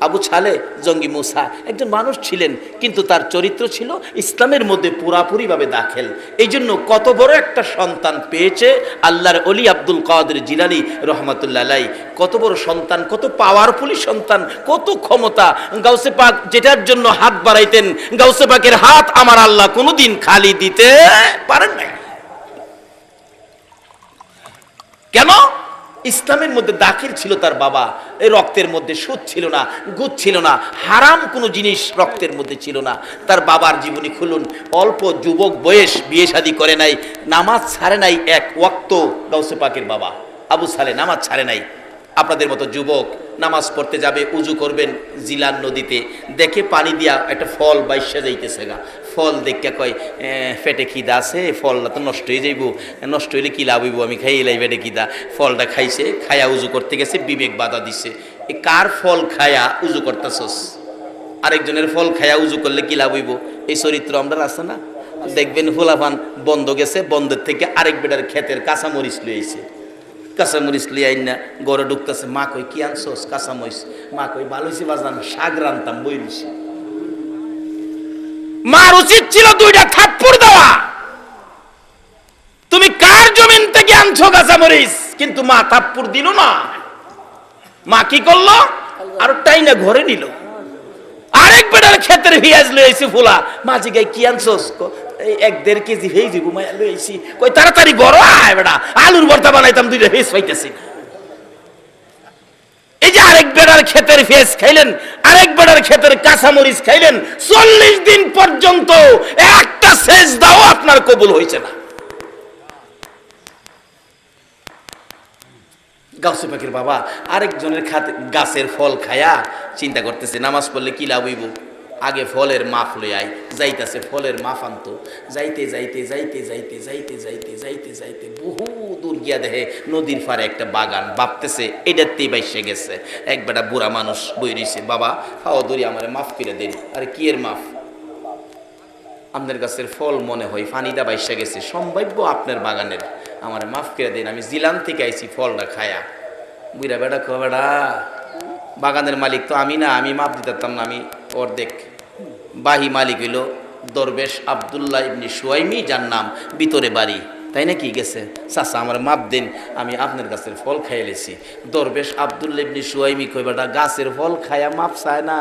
আবু ছালে জঙ্গি মুসা একজন মানুষ ছিলেন, কিন্তু তার চরিত্র ছিল ইসলামের মধ্যে পুরাপুরিভাবে দাখিল। এই জন্য কত বড় একটা সন্তান পেয়েছে আল্লাহর ওলি আব্দুল কাদের জিলানী রহমাতুল্লাহ আলাইহি। কত বড় সন্তান, কত পাওয়ারফুল সন্তান, কত ক্ষমতা। গাউসে পাক যেটার জন্য হাত বাড়াইতেন, গাউসে পাকের হাত আমার আল্লাহ কোনোদিন খালি দিতে পারেন না। কেন? ইসলামের মধ্যে দাখিল ছিল তার বাবা। এই রক্তের মধ্যে সুদ ছিল না, গুদ ছিল না, হারাম কোনো জিনিস রক্তের মধ্যে ছিল না। তার বাবার জীবনী খুলুন। অল্প যুবক বয়স, বিয়ে শাদী করে নাই, নামাজ ছাড়ে নাই এক ওয়াক্ত। গাউসে পাকের বাবা আবু সালে নামাজ ছাড়ে নাই। আপনাদের মতো যুবক নামাজ পড়তে যাবে, উজু করবেন জিলান নদীতে, দেখে পানি দিয়া একটা ফল বাইশা যাইতেছে গা। ফল দেখে কয় পেটে খিদা আছে, ফলটা তো নষ্ট হয়ে যাইব, নষ্ট হইলে কি লাভ হইব, আমি খাইলাই পেটে খিদা। ফলটা খাইছে, খায়া উজু করতে গেছে, বিবেক বাধা দিছে, এ কার ফল খায়া উজু করতেছস? আরেকজনের ফল খায়া উজু করলে কি লাভ হইব? এই চরিত্র আমরা আছে না? দেখবেন ফুলাফান বন্ধ গেছে, বন্ধের থেকে আরেক বেটার ক্ষেতের কাঁচামরিচ লইছে, কাঁচামরিচ লিয়ে আইন না গড়ে ঢুকতেছে। মা কই কি আনছোস? কাঁচামরিচ। মা কই ভালো হয়েছে বাজান, শাক রান্তাম বইলিছি। মার উচিত ছিল দুইটা থাপ্পড় দেওয়া। তুমি কার জমিন থেকে আনছো কাঁচামরিচ? কিন্তু মা থাপ্পড় দিল না। মা কি করলো? আর টাই না ঘরে নিল। আরেক বেটার ক্ষেতের পেঁয়াজ লইছি ফুলা। মা জিগাই কি আনছোস? এই 1-1.5 কেজি ভেজ ঘুমাইয়া লইছি। কই তাড়াতাড়ি গরো আয় বেটা, আলুর ভর্তা বানাইতাম, দুইটা ভেজ পাইতেছি না। এই যে আরেক বেটার ক্ষেতের পেঁয়াজ খাইলেন, আরেক বেটার ক্ষেতের কাঁচামরিচ খাইলেন, 40 দিন পর্যন্ত একটা সেজদাও আপনার কবুল হয়েছে না। গাউসে পাকের বাবা আরেকজনের গাছের ফল খায়া চিন্তা করতেছে নামাজ পড়লে কি লাভ হইব, আগে ফলের মাফ লই আই। যাইতেছে ফলের মাফ আনতো, যাইতে যাইতে যাইতে যাইতে যাইতে যাইতে যাইতে যাইতে বহু দূর গিয়া দেখে নদীর পাড়ে একটা বাগান। ভাবতেছে এটাতেই বাইসে গেছে। এক বেটা বুড়া মানুষ বই রইছে, বাবা হাও দূরি আমার মাফ করে দেন। আরে কি এর মাফ? আপনার গাছের ফল মনে হয় ফানিটা বাইসে গেছে, সম্ভাব্য আপনার বাগানের, আমার মাফ করে দেন, আমি জিলান থেকে আইছি ফলটা খায়া। বুড়া বেটা কো বেটা বাগানের মালিক তো আমি না, আমি মাপ দিতে পারতাম না, আমি অর্ধেক। বাহি মালিক হইল দরবেশ আব্দুল্লাহ ইবনে সুয়াইমি, যার নাম ভিতরে বাড়ি, তাই নাকি? গেছে চাচা আমার মাপ দেন, আমি আপনার গাছের ফল খাইয়ে লেছি। দরবেশ আব্দুল্লাহ ইবনে সুয়াইমি কই বেটা গাছের ফল খায়া মাপ চায় না,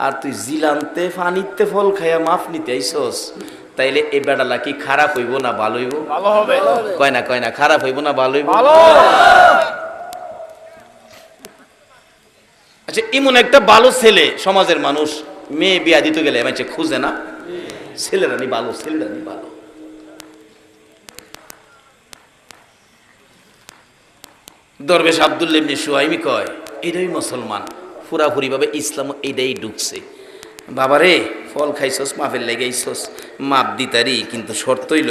আর তুই জিলানতে ফানিতে ফল খায়া মাপ নিতে আইসস? তাইলে এই বেটালা কি খারাপ হইব না ভালো হইব? ভালো হবে। কয় না খারাপ হইব না ভালো হইব? আচ্ছা, এমন একটা ভালো ছেলে সমাজের মানুষ মেয়ে বিয়া দিতে গেলে এমন খুঁজে না? ছেলেরা নি ভালো, ছেলেরা নি ভালো। দরবেশ আব্দুল্লাহ ইবনে সুয়াইমি কয় এটাই মুসলমান, পুরাপুরি ভাবে ইসলাম এইটাই ঢুকছে। বাবারে ফল খাইছস, মাফের লেগেইছস, মাপ দিতারি, কিন্তু শর্ত হইল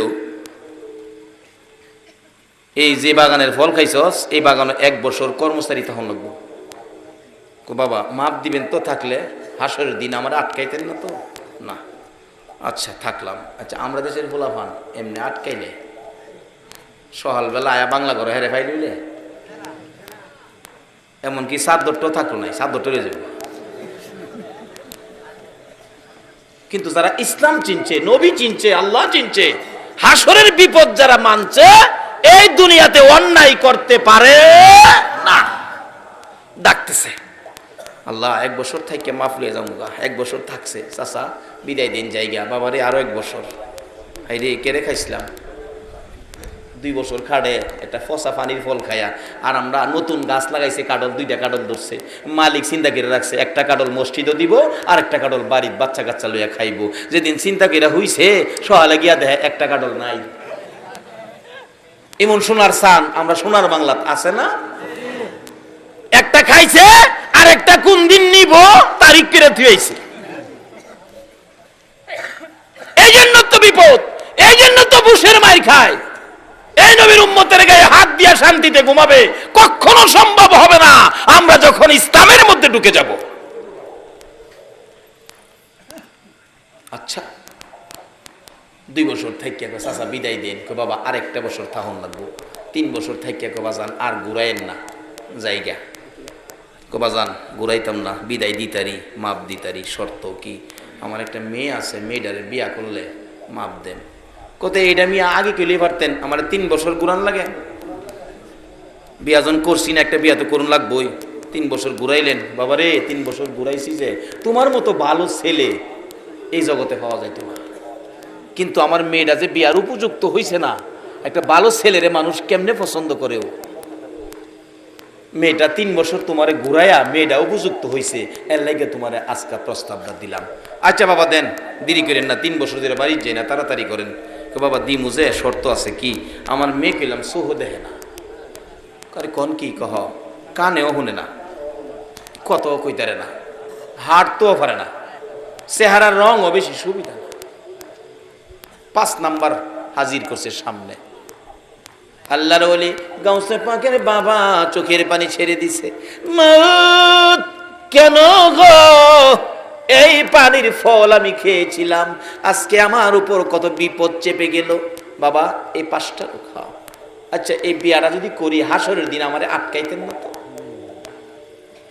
এই যে বাগানের ফল খাইছস এই বাগানে 1 বছর কর্মচারী তখন লাগবো। বাবা মাপ দিবেন তো? থাকলে হাসরের দিন আমার আটকাইতেন না তো? না। আচ্ছা থাকলাম। আচ্ছা আমরা দেশের ফুলাফান এমনি আটকাইলে সকালবেলা আয়া বাংলা ঘরে হেরে ফাই লইলে, এমনকি চাদরটাও থাকলো নাই, চাদরটা রয়ে যাবে। কিন্তু যারা ইসলাম চিনছে, নবী চিনছে, আল্লাহ চিনছে, হাসরের বিপদ যারা মানছে, এই দুনিয়াতে অন্যায় করতে পারে না। ডাকতেছে আল্লাহ 1 বছর থেকে মাফ লিয়ে যাবো গা। 1 বছর থাকছে, চাচা বিদায় দিন জায়গা। বাবারে আরো 1 বছর। হাই রে কেড়ে খাইছিলাম 2 বছর খাড়ে একটা ফসা পানির ফল খায়া। আর আমরা নতুন গাছ লাগাইছে, কাডল 2টা কাডল ধরছে। মালিক চিন্তা করে রাখছে একটা কাডল মসজিদও দিব আর একটা কাডল বাড়ির বাচ্চা কাচ্চা লইয়া খাইবো। যেদিন চিন্তা করে হইছে সকালে গিয়া দেখে একটা কাডল নাই। এমন সোনার সান আমরা সোনার বাংলা আছে না? একটা খাইছে আর একটা কোন দিন নিব তারিখ করে থুইছে। এই জন্য তো বিপদ, এই জন্য তো বুশের মার খায়। এই নবীর উম্মতের গায়ে হাত দিয়া শান্তিতে ঘুমাবে, কখনো সম্ভব হবে না আমরা যখন ইসলামের মধ্যে ঢুকে যাব। আচ্ছা 2 বছর থেকে চাচা বিদায় দেন, বাবা আরেকটা বছর থাকুন লাগবো, 3 বছর থেকে বাজান আর ঘুরাইন না জায়গা, বাজান ঘুরাইতাম না, বিদায় দিতারি, মাপ দিতারি, শর্ত কি আমার একটা মেয়ে আছে, মেয়েটারে বিয়া করলে মাপ দেন। কোথায় এটা আমি আগে কেলে পারতেন, আমার 3 বছর ঘুরান লাগে, বিয়া যখন করছি না একটা বিয়া তো করুন লাগবোই, 3 বছর ঘুরাইলেন, বাবা রে 3 বছর ঘুরাইছি যে তোমার মতো ভালো ছেলে এই জগতে পাওয়া যায় তোমার, কিন্তু আমার মেয়েটা যে বিয়ার উপযুক্ত হইছে না, একটা ভালো ছেলেরে মানুষ কেমনে পছন্দ করেও, মেয়েটা 3 বছর তোমারে ঘুরাইয়া মেয়েটা উপযুক্ত হইছে, এর লাগে তোমারে আজকে প্রস্তাবটা দিলাম। আচ্ছা বাবা দেন, দেরি করেন না, 3 বছর ধরে বাড়ি যাই না, তাড়াতাড়ি করেন। বাবা দি মুজে শর্ত আছে কি, আমার মেয়ে কইলাম সোহ দেখে না, আরে কোন কি কহ, কানেও শুনে না, কত কইতারে না, হাঁটতেও পারে না, চেহারার রঙও বেশি সুবিধা না। 5 নাম্বার হাজির করছে সামনে, আল্লাহর ওলি গাউসে পাকের বাবা চোখের পানি ছেড়ে দিছে, মৌত কেন গো, এই পানির ফল আমি খেয়েছিলাম, আজকে আমার উপর কত বিপদ চেপে গেল, বাবা এই 5টা খাও। আচ্ছা এই বিয়াটা যদি করি হাসরের দিন আমারে আটকাইতেন না তো?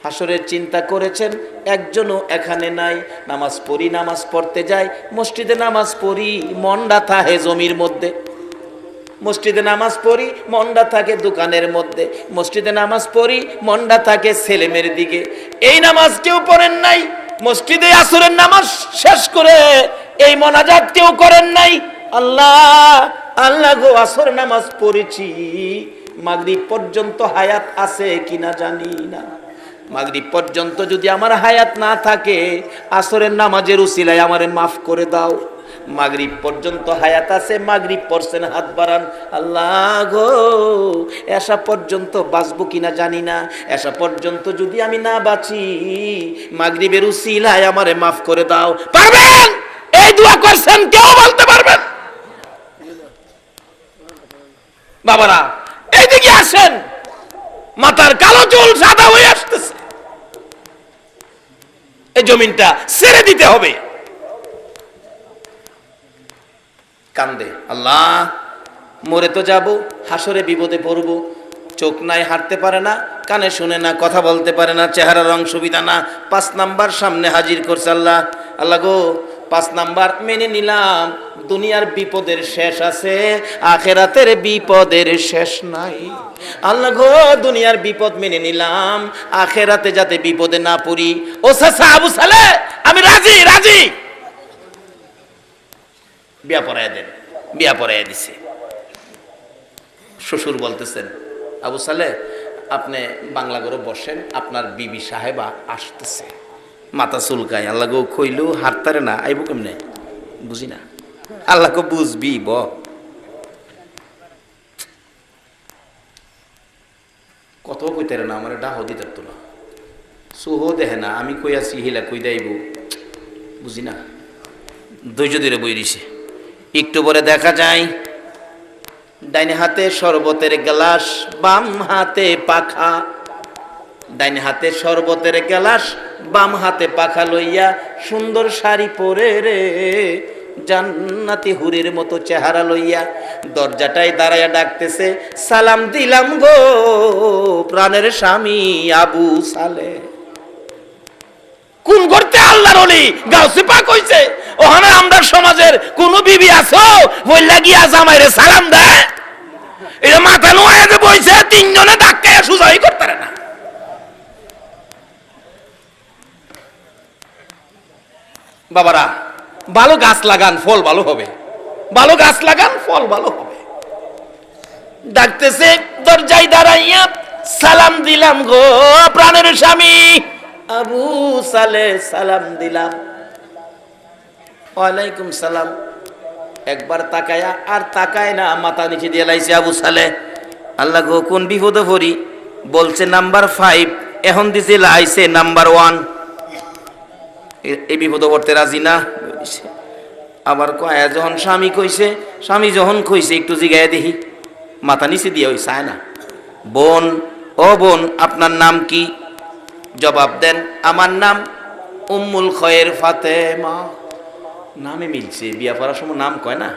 হাসরের চিন্তা করেছেন, একজনও এখানে নাই, নামাজ পড়ি, নামাজ পড়তে যাই, মসজিদে নামাজ পড়ি, মন্ডা থাকে জমির মধ্যে, মসজিদে নামাজ পড়ি, মন্ডা থাকে দোকানের মধ্যে, মসজিদে নামাজ পড়ি, মন্ডা থাকে ছেলেমেয়ের দিকে, এই নামাজ কেউ পড়েন নাই, মসজিদে আসরের নামাজ শেষ করে এই মোনাজাত কেউ করেন নাই, আল্লাহ আল্লাহ গো আসর নামাজ পড়েছি, মাগরিব পর্যন্ত হায়াত আছে কিনা জানি না, মাগরিব পর্যন্ত যদি আমার হায়াত না থাকে আসরের নামাজের উসিলায় আমারে মাফ করে দাও, মাগরিব পর্যন্ত হায়াত আছে, মাগরিব পড়ছেন হাত বাড়ান, আল্লাহ গো এসা পর্যন্ত বাঁচবো কিনা জানি না, এসা পর্যন্ত যদি আমি না বাঁচি মাগরিবের উসিলায় আমারে মাফ করে দাও। পারবেন? এই দোয়া করছেন কেউ বলতে পারবেন? বাবারা এইদিকে আসেন, মাথার কালো চুল সাদা হয়ে আসতেছে, এই জমিনটা ছেড়ে দিতে হবে। কান্দে, আল্লাহ মরে তো যাব, হাসরে বিপদে পড়ব, চোখ নাই হাঁটতে পারে না, কানে শুনে না, কথা বলতে পারে না, চেহারার রং সুবিধা না, 5 নাম্বার সামনে হাজির করছে, আল্লাহ আল্লাহ গো 5 নাম্বার মেনে নিলাম, দুনিয়ার বিপদের শেষ আছে, আখেরাতের বিপদের শেষ নাই, আল্লাহ গো দুনিয়ার বিপদ মেনে নিলাম, আখেরাতে যাতে বিপদে না পড়ি, ও চাচা আবু সালে আমি রাজি রাজি, বিয়া পড়াইয়া দেন, বিয়া পড়াইয়া দিছে। শ্বশুর বলতেছেন, আবু সালে আপনি বাংলা করে বসেন, আপনার বিবি সাহেবা আসতেছে, মাথা চুলকায়, আল্লাহ গো কইলু হারতারে না, আইব কেমনে বুঝি না, আল্লাহ গো বুঝবি ব, কত কইতারে না, আমার ডাহ দিতে তো না, সোহ দেখে না, আমি কই আছি হিলা কই দেব বুঝি না, ধৈর্য ধরে বই দিছে। একটু পরে দেখা যায় ডাইনে হাতে শরবতের গ্লাস, বাম হাতে পাখা, ডাইনে হাতে শরবতের গ্লাস, বাম হাতে পাখা লইয়া, সুন্দর শাড়ি পরে রে জান্নাতি হুরের মতো চেহারা লইয়া দরজাটায় দাঁড়াইয়া ডাকতেছে, সালাম দিলাম গো প্রাণের স্বামী আবু সালে। কোন করতে আল্লাহর ওলি গাউসে পাক হইছে, ওখানে আমরা সমাজের কোন বিবি আছো বইলা গিয়া জামাইরে সালাম দেয়, এই মাথা নোয়া যে বইছে 3 জনে ধাক্কায় সুজাই করতে না। বাবারা ভালো গাছ লাগান, ফল ভালো হবে, ভালো গাছ লাগান, ফল ভালো হবে। ডাকতেছে দরজায় দাঁড়াইয়া, সালাম দিলাম গো প্রাণের স্বামী আবু সালে, সালাম দিলাম। ওয়ালাইকুম সালাম। একবার তাকায়া আর তাকায় না, মাথা নিচে দিয়ে লাইছে আবু সালে, আল্লাহ গো কোন বিপদে পড়ি, বলছে নাম্বার 5, এখন দিছে লাইছে নাম্বার 1, এই বিপদে পড়তে রাজি না। আবার কয়া যখন স্বামী কইছে, স্বামী যখন কইছে একটু জিগায় দেখি, মাথা নিচে দিয়ে ওই চায় না। বোন, ও বোন, আপনার নাম কি? জবাব দেন, আমার নাম উম্মুল খয়ের ফাতেমা। নামে মিলছে, বিয়া পড়ার সময় নাম কয় না,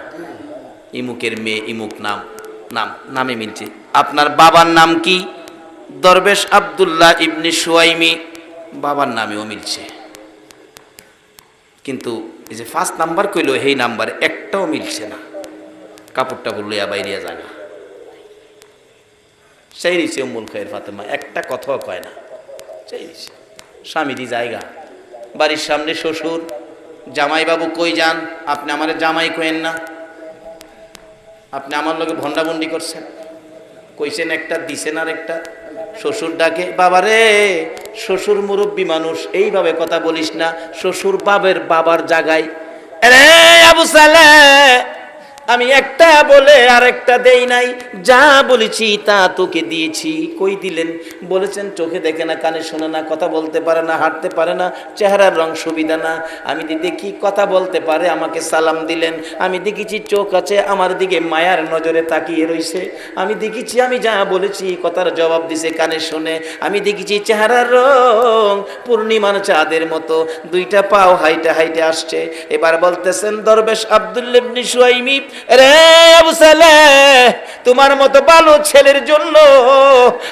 ইমুকের মেয়ে ইমুক নাম, নামে মিলছে। আপনার বাবার নাম কি? দরবেশ আব্দুল্লাহ ইবনে সুয়াইমি, বাবার নামেও মিলছে। কিন্তু এই যে 5 নাম্বার কইলো, এই নাম্বার একটাও মিলছে না। কাপড়টা লইয়া বাইরিয়া যায় না, সেই দিছে উম্মুল খয়ের ফাতেমা, একটা কথাও কয় না, সেই দিছে। স্বামীরই জায়গা, বাড়ির সামনে শ্বশুর, জামাইবাবু কই যান? আপনি আমার জামাই কইেন না, আপনি আমার লগে ভন্ডাবন্ডি করছেন, কইছেন একটা দিছেন আর একটা। শ্বশুর ডাকে, বাবারে, শ্বশুর মুরব্বী মানুষ, এইভাবে কথা বলিস না, শ্বশুর বাবার জায়গায়। রে আবু সালে, আমি একটা বলে আর একটা দেই নাই, যা বলেছি তা তোকে দিয়েছি। কই দিলেন? বলেছেন চোখে দেখে না, কানে শোনে না, কথা বলতে পারে না, হাঁটতে পারে না, চেহারার রং সুবিধা না। আমি দেখি কথা বলতে পারে, আমাকে সালাম দিলেন। আমি দেখেছি চোখ আছে, আমার দিকে মায়ার নজরে তাকিয়ে রইছে। আমি দেখেছি আমি যা বলেছি কথার জবাব দিছে, কানে শোনে। আমি দেখেছি চেহারার রং পূর্ণিমার চাঁদের মতো, 2টা পাও হাইটে হাইটে আসছে। এবার বলতেছেন, দরবেশ আব্দুল্লাহ ইবনে সুয়াইমি, রে আবু সালেহ, তোমার মতো ভালো ছেলের জন্য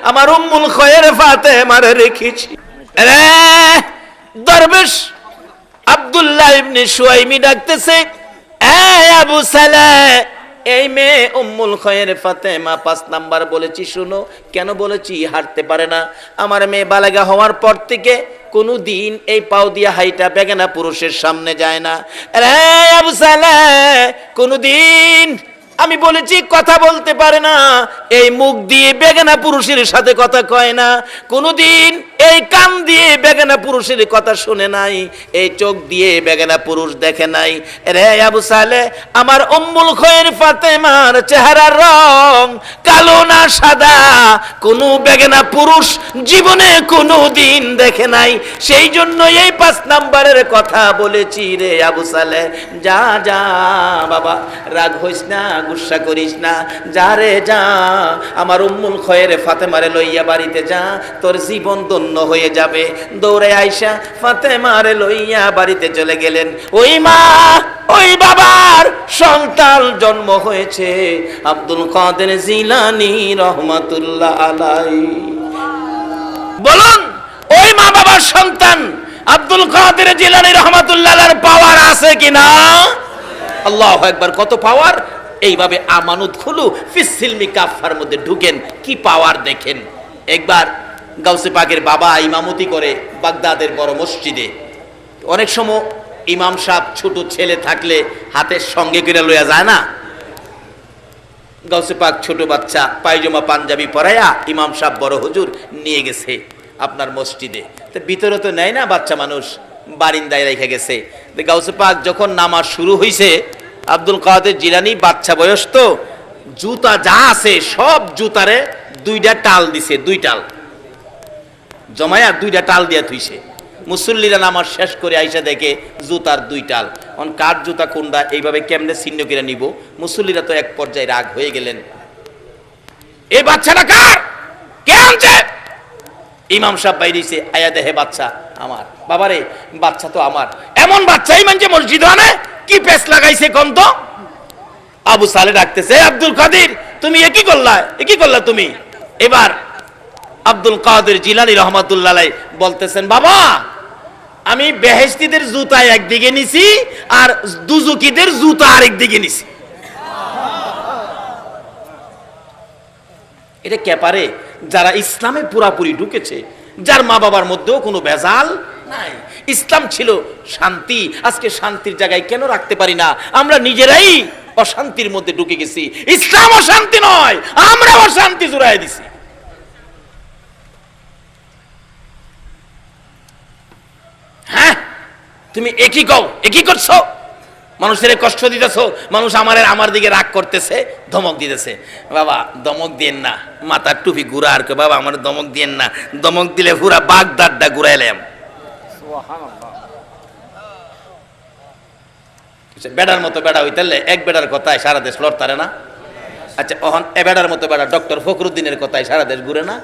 আমার উম্মুল খয়ের ফাতেমারে রেখেছি। রে দরবেশ আব্দুল্লাহ ইবনে সুয়াইমি ডাকতেছে, এ আবু সালেহ, এই মেয়ে উম্মুল খয়ের ফাতেমা 5 নাম্বার বলেছি, শুনো। কেন বলেছি? হাঁটতে পারে না। আমার মেয়ে বালেগা হওয়ার পর থেকে কোনো দিন এই পাও দিয়া হাইটা বেগানা পুরুষের সামনে যায় না। রে আবু সালেহ, কোনো দিন আমি বলেছি কথা বলতে পারে না, এই মুখ দিয়ে বেগানা পুরুষের সাথে কথা কয় না, কোনোদিন এই কান দিয়ে বেগানা পুরুষের কথা শুনে নাই, এই চোখ দিয়ে বেগানা পুরুষ দেখে নাই। রে আবু সালেহ, আমার উম্মুল খয়ের ফাতেমার চেহারার রং কালো না সাদা, কোনো বেগানা পুরুষ জীবনে কোনো দিন দেখে নাই। সেই জন্য এই 5 নাম্বারের কথা বলেছি। রে আবু সালেহ, যা যা বাবা, রাগ হইস না, গুসা করিস না, যা রে যা, আমার উম্মুল খয়ের ফাতেমারে লইয়া বাড়িতে যা, তোর জীবন ধন্য হয়ে যাবে। দৌড়ে আইসা ফাতেমারে লইয়া বাড়িতে চলে গেলেন। ওই মা, ওই বাবার সন্তান জন্ম হয়েছে আব্দুল কাদের জিলানী রহমাতুল্লাহ আলাইহি। বলুন, ওই মা বাবার সন্তান আব্দুল কাদের জিলানী রহমাতুল্লাহ আলাইহির পাওয়ার আছে কিনা? আল্লাহু আকবার, কত পাওয়ার! এইভাবে আমানত খুলু ফিস সিলমি কাফার মধ্যে ঢুকেন, কি পাওয়ার দেখেন। একবার গাউসে পাকের বাবা ইমামতি করে বাগদাদের বড় মসজিদে। অনেক সময় ইমাম সাহেব ছোট ছেলে থাকলে হাতের সঙ্গে করে লইয়া যায় না। গাউসে পাক ছোট বাচ্চা পায়জামা পাঞ্জাবি পরাইয়া ইমাম সাহেব বড় হুজুর নিয়ে গেছে আপনার মসজিদে। তো ভিতরে তো নেয় না, বাচ্চা মানুষ বারিন্দায় রেখে গেছে। গাউসে পাক যখন নামাজ শুরু হয়েছে, আব্দুল কাদের জিলানী বাচ্চা বয়স তো, জুতা যা আছে সব জুতারে 2টা টাল দিছে, 2 টাল জমায়া 2টা টাল দিয়া থুইছে। মুসল্লিরা নামাজ শেষ করে আইসা দেখে জুতার 2 টাল। কার জুতা কোনটা, এইভাবে কেমনে ছিন্ন করে নিব? মুসল্লিরা তো এক পর্যায়ে রাগ হয়ে গেলেন, এই বাচ্চাটা কার, কে আনছে? ইমাম সাহেব বাইরেছে, আয়া দেহে বাচ্চা আমার। বাবারে, বাচ্চা তো আমার। এমন বাচ্চাই মানছে মসজিদ আনে, কি পেস লাগাইছে কোন তো? আবু সালে ডাকতেছে, আব্দুল কাদের, তুমি এ কি করলা তুমি? এবার আব্দুল কাদের জিলানী রহমাতুল্লাহ আলাইহি বলতেছেন, বাবা, আমি বেহেশতীদের জুতা একদিকে নিছি আর দুজুকিদের জুতা আরেক দিকে নিছি। এটা কে পারে? যারা ইসলামে পুরাপুরি ঢুকেছে, যার মা বাবার মধ্যেও কোনো ভেজাল নাই। ইসলাম ছিল শান্তি, আজকে শান্তির জায়গায় কেন রাখতে পারি না? আমরা নিজেরাই অশান্তির মধ্যে ঢুকে গেছি। ইসলাম অশান্তি নয়, আমরা অশান্তি জুড়াই দিছি। হ্যাঁ, তুমি একই করছো, মানুষের কষ্ট দিতেছো, মানুষ আমার দিকে রাগ করতেছে, ধমক দিতেছে। বাবা, ধমক দিয়েন না, মাথার টুপি ঘুরা আর কে, বাবা আমার ধমক দিয়েন না, ধমক দিলে পুরা বাগদাদটা ঘুরাইলাম। বেড়ার মতো বেড়া হইতালে এক বেড়ার কথায় সারা দেশ লড়তারে না। আচ্ছা অহন এ বেড়ার মতো বেড়া ডক্টর ফখরুদ্দিনের কথায় সারা দেশ ঘুরে না?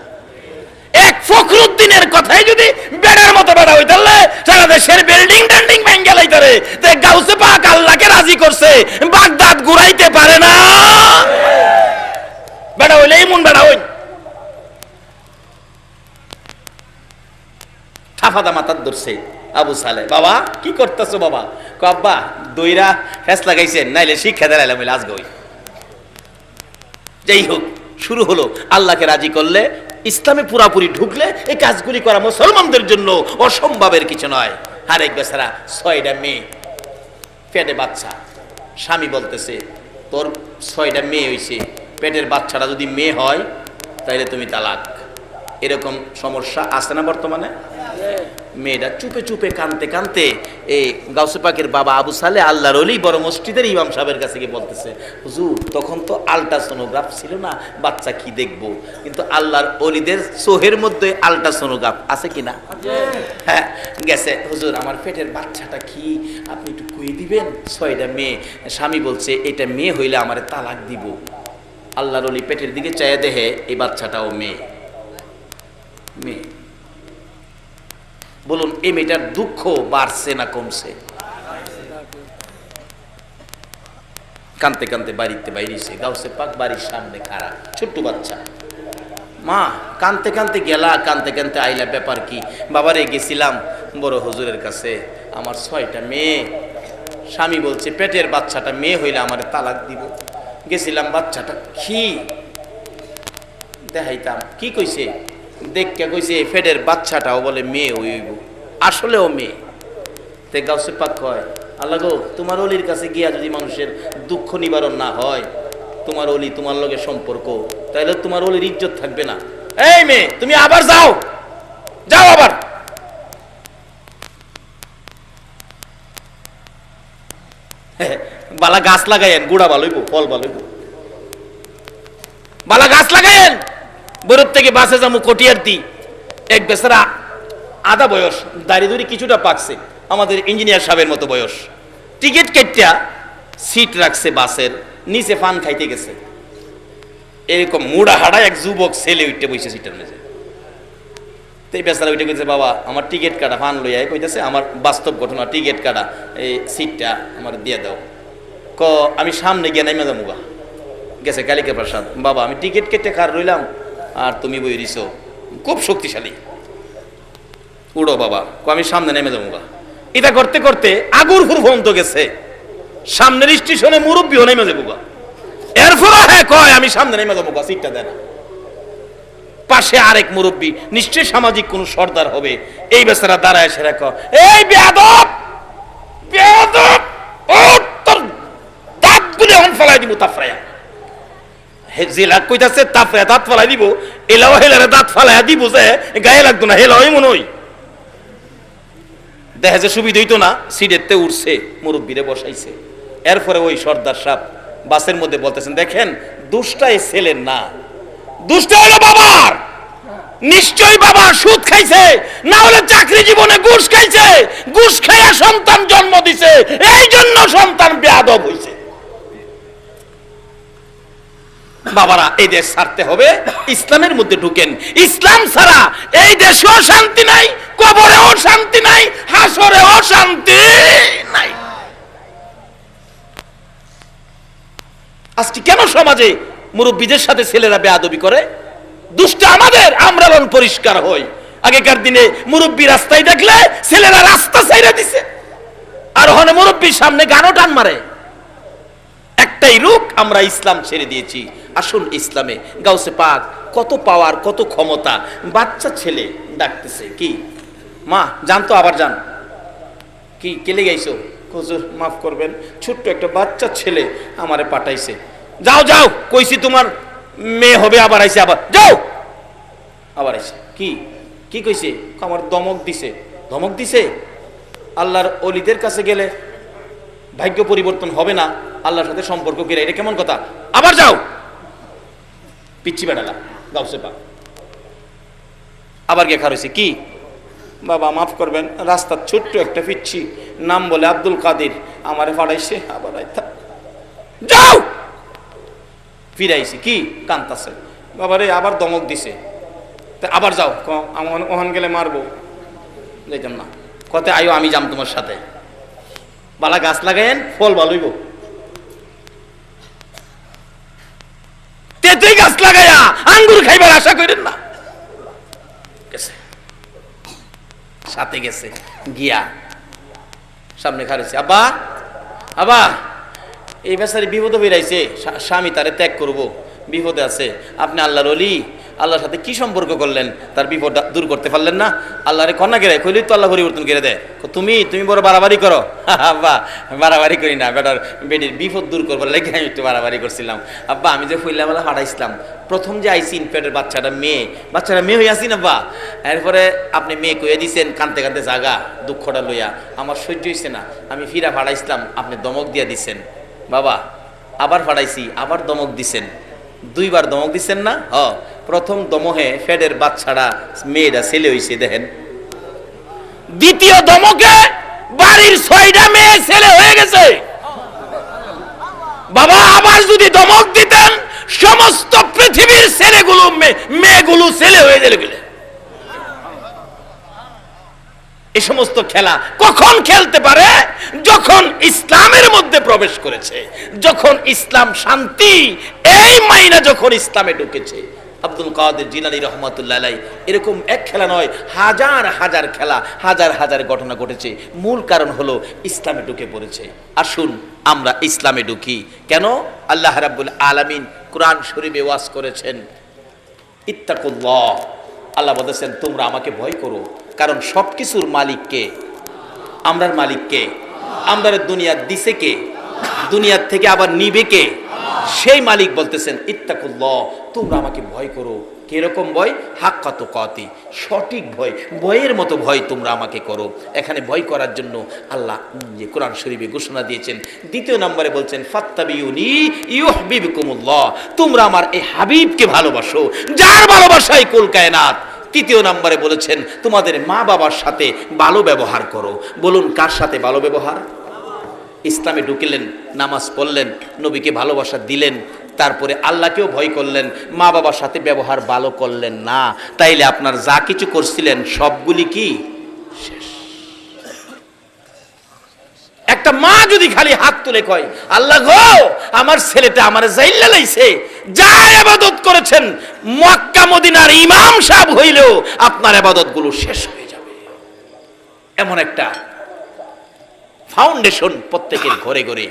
এক ফখরুদ্দিনের কথাই যদি বেড়ার মতো বেড়া হই তাহলে সারা দেশের বিল্ডিং টেল্ডিং ভেঙে লাইতারে। তে গাউসে পাক আল্লাহকে রাজি করছে, বাগদাদ ঘুরাইতে পারে না। বেড়া হইলে এমন বেড়া হই ঠাফাদা মাথার ধরছে আবু সালে। বাবা কি করতেছো বাবা? আব্বা দইরা ফেস লাগাইছেন, নাইলে শিক্ষা দেলাইলাম হইলে আজকে হই। যাই হোক, শুরু হলো। আল্লাহকে রাজি করলে, ইসলামে পুরাপুরি ঢুকলে এই কাজগুলি করা মুসলমানদের জন্য অসম্ভবের কিছু নয়। আর এক বেচারা 6টা মেয়ে, পেটে বাচ্চা। স্বামী বলতেছে তোর 6টা মেয়ে হয়েছে, পেটের বাচ্চাটা যদি মেয়ে হয় তাহলে তুমি তালাক। এরকম সমস্যা আছে না বর্তমানে? মেয়েটা চুপে চুপে কানতে কানতে এই গাউসে পাকের বাবা আবু সালে আল্লাহর ওলি বড় মসজিদের ইমাম সাহেবের কাছে গিয়ে বলতেছে, হুজুর তখন তো আল্ট্রাসোনোগ্রাফ ছিল না, বাচ্চা কি দেখবো? কিন্তু আল্লাহর ওলিদের সোহের মধ্যে আল্ট্রাসোনোগ্রাফ আছে কিনা? হ্যাঁ গেছে। হুজুর আমার পেটের বাচ্চাটা কি আপনি একটু কই দিবেন? 6টা মেয়ে। স্বামী বলছে এটা মেয়ে হইলে আমারে তালাক দিব। আল্লাহর ওলি পেটের দিকে চাইয়া দেখে এই বাচ্চাটাও মেয়ে। মেয়ে। বলুন এই মেয়েটার দুঃখ বাড়ছে না কমছে? কানতে কানতে বাড়িতে বাইরেছে। গাউসে পাক বাড়ির সামনে খাড়া, ছোট্ট বাচ্চা। মা কানতে কানতে গেলা, কানতে কানতে আইলা, ব্যাপার কি? বাবারে গেছিলাম বড় হুজুরের কাছে, আমার 6টা মেয়ে। স্বামী বলছে পেটের বাচ্চাটা মেয়ে হইলে আমার তালাক দিব। গেছিলাম, বাচ্চাটা কি দেখাইতাম। কি কইছে? দেখকে কইছে পেটের বাচ্চাটাও বলে মেয়ে হইব, আসলেও মেয়ে। তে গাউসে পাক কয়, আল্লাহ গো তোমার অলির কাছে গিয়া যদি মানুষের দুঃখ নিবারণ না হয়, তোমার অলি তোমার লগে সম্পর্ক, তাহলে তোমার অলির ইজ্জত থাকবে না। এই মেয়ে তুমি আবার যাও, যাও আবার। বালা গাছ লাগাইয়েন, গুড়া ভালোইব, ফল ভালোইব। বালা গাছ লাগাইয়েন। বরফ থেকে বাসে যাবো কটিয়ার দি। এক বেচারা আধা বয়স, দাঁড়িয়ে দড়ি কিছুটা পাকছে, আমাদের ইঞ্জিনিয়ার সাহেবের মতো বয়স। টিকিট কেটটা সিট রাখছে বাসের নিচে, ফান খাইতে গেছে। এরকম মুড়া হাড়া এক যুবক ছেলে উঠতে বসে সিটের নিচে। তো এই বেচারা উঠে গেছে, বাবা আমার টিকিট কাটা। ফান লইয়া কইতেছে আমার বাস্তব ঘটনা, টিকিট কাটা, এই সিটটা আমার দিয়ে দাও। ক আমি সামনে গিয়ে নাইমা যাবো গা। গেছে কালিকা প্রসাদ, বাবা আমি টিকিট কেটে কার রইলাম আর তুমি বই দিছো, খুব শক্তিশালী, উড়ো বাবা। আমি সামনে নেমে যাবো গা। এটা করতে করতে আগুর ফুর ফোন তো গেছে, সামনের স্টেশনে মুরব্বীও নেমে যাবো গা। এরপর হ্যাঁ কয় আমি সামনে নেমে যাবো গা, সিটটা দেয় না। পাশে আরেক মুরব্বী, নিশ্চয় সামাজিক কোন সর্দার হবে। এই বেচারা দাঁড়ায় সেরা কয়, এই বেয়াদব বেয়াদব, ও তোর দাঁতগুলো এখন ফেলাই দিব তাফরায়া। জেলা কইতাছে তাফরায়া দাঁত ফেলাই দিব, এলাও হেলারে দাঁত ফেলাই দিব যে গায়ে লাগতো না, হেলাওই মনে হয়। দেখা যায় সুবিধা হইতো না, সিটেতে উঠছে, মুরব্বীরে বসাইছে। এরপরে ওই সর্দার সাহেব বাসের মধ্যে বলতেছেন, দেখেন দুষ্টা এই ছেলের না, দুষ্টা হলো বাবার। নিশ্চয়ই বাবা সুদ খাইছে, না হলে চাকরি জীবনে ঘুষ খাইছে, ঘুষ খাইয়া সন্তান জন্ম দিছে, এই জন্য সন্তান বেয়াদব হইছে। বাবারা এই দেশ ছাড়তে হবে, ইসলামের মধ্যে ঢুকেন। ইসলাম ছাড়া এই দেশেও শান্তি নাই, কবরেও শান্তি নাই, হাসরেও শান্তি নাই। আজকে কেন সমাজে মুরব্বীদের সাথে ছেলেরা বেয়াদবি করে? দুষ্ট আমাদের, আমরা পরিষ্কার হই। আগেকার দিনে মুরব্বী রাস্তায় দেখলে ছেলেরা রাস্তা ছাইরা দিছে, আর ওখানে মুরব্বীর সামনে গানও টান মারে। একটাই রূপ, আমরা ইসলাম ছেড়ে দিয়েছি। আসুন ইসলামে। গাউসে পাক কত পাওয়ার, কত ক্ষমতা। বাচ্চা ছেলে ডাকতেছে, কি মা জানতো, আবার যান। কি কেলে গাইছো? হুজুর মাফ করবেন, ছোট্ট একটা বাচ্চা ছেলে আমারে পাঠাইছে। যাও যাও, কইছি তোমার মেয়ে হবে, আবার আইছে, আবার যাও, আবার আইছে। কি কি কইছে? আমার দমক দিছে। ধমক দিছে? আল্লাহর ওলিদের কাছে গেলে ভাগ্য পরিবর্তন হবে না, আল্লাহর সাথে সম্পর্ক গেলে, এটা কেমন কথা? আবার যাও। পিচ্ছি বেড়ালা গাউসে পাক আবার গিয়ে খারইছে। কি বাবা মাফ করবেন, রাস্তার ছোট্ট একটা পিচ্ছি, নাম বলে আব্দুল কাদের, আমারে ফাড়াইছে, আবার আইতা। যাও, ফিরাইছি কি কান্তাছে, বাবারে আবার দমক দিছে, তা আবার যাও, ওখান গেলে মারবো, যাইতাম না, কত আয়ো আমি যাম তোমার সাথে, বালা গাছ লাগাইন ফল ভালোইব, তেতেই গাছ লাগাইয়া আঙ্গুর খাইবার আশা করেন না। গেছে সাথে গেছে গিয়া সামনে খারেছে, আব্বা আব্বা এই বেচারি বিপদে বেরাইছে, স্বামী তারে ত্যাগ করব, বিপদে আছে, আপনি আল্লাহর ওলি, আল্লাহর সাথে কি সম্পর্ক করলেন, তার বিপদ দূর করতে পারলেন না, আল্লাহরে কন্যা গেলে কইলি তো আল্লাহ পরিবর্তন করে দেয়, তুমি বড় বাড়াবাড়ি করো, আব্বা বাড়াবাড়ি করি না, বেটার বেটির বিপদ দূর করবার লেগে আমি একটু বাড়াবাড়ি করছিলাম, আব্বা আমি যে ফুল্লাবেলা হারাইছিলাম, প্রথম যে আইসি পেটের বাচ্চাটা মেয়ে হয়ে আসি না বা, এরপরে আপনি মেয়ে কইয়া দিছেন, কানতে কানতে জাগা দুঃখটা লইয়া, আমার সহ্য হইছে না, আমি ফিরা ফাড়াইছিলাম, আপনি দমক দিয়া দিছেন, বাবা আবার ফাড়াইছি, আবার দমক দিছেন, 2 বার দমক দিচ্ছেন না, প্রথম দমহে ফেডের বাচ্চাটা মেয়েটা ছেলে হইছে দেখেন, দ্বিতীয় দমকে বাড়ির 6টা মেয়ে ছেলে হয়ে গেছে, বাবা আবার যদি দমক দিতেন সমস্ত পৃথিবীর ছেলেগুলো মেয়েগুলো ছেলে হয়ে গেলে। এই সমস্ত খেলা কখন খেলতে পারে, যখন ইসলামের মধ্যে প্রবেশ করেছে, যখন ইসলাম শান্তি, এই মাইনা যখন ইসলামে ঢুকেছে। আব্দুল কাদের জিলানী রহমাতুল্লাহ আলাইহি এরকম এক খেলা নয়, হাজার হাজার খেলা, হাজার হাজার ঘটনা ঘটেছে, মূল কারণ হলো ইসলামে ঢুকে পড়েছে। আসুন আমরা ইসলামে ঢুকি। কেন? আল্লাহ রাব্বুল আলামিন কোরআন শরীফে ওয়াজ করেছেন, ইত্তাকুল্লাহ, আল্লাহ বলেছেন তোমরা আমাকে ভয় করো, কারণ সবকিছুর মালিক কে? আমরার মালিক কে? আমরা দুনিয়া দিছে কে? দুনিয়ার থেকে আবার নিবে কে? সেই মালিক বলতেছেন ইত্তাকুল্লাহ, তোমরা আমাকে ভয় করো। কিরকম ভয়? হাক্কা তুকাতি, সঠিক ভয়, ভয়ের মতো ভয় তোমরা আমাকে করো। এখানে ভয় করার জন্য আল্লাহ কোরআন শরীফে ঘোষণা দিয়েছেন। দ্বিতীয় নম্বরে বলছেন ফাত্তাবিউনি ইউহিব্বুকুমুল্লাহ, তোমরা আমার এই হাবিবকে ভালোবাসো, যার ভালোবাসায় কুল কায়নাত। তৃতীয় নম্বরে বলেছেন তোমাদের মা বাবার সাথে ভালো ব্যবহার করো। বলুন কার সাথে ভালো ব্যবহার? ইসলামে ঢুকলেন, নামাজ পড়লেন, নবীকে ভালোবাসা দিলেন, তারপরে আল্লাহকেও ভয় করলেন, মা বাবার সাথে ব্যবহার ভালো করলেন না, তাইলে আপনার যা কিছু করছিলেন সবগুলি কি শেষ। একটা মা যদি খালি হাত তুলে কয় আল্লাহ গো আমার ছেলেটা আমার জাইল্লা লাইছে, যা ইবাদত করেছেন মক্কা মদিনার ইমাম সাহেব হইলেও আপনার ইবাদত গুলো শেষ হয়ে যাবে। এমন একটা ফাউন্ডেশন প্রত্যেকের ঘরে ঘরে,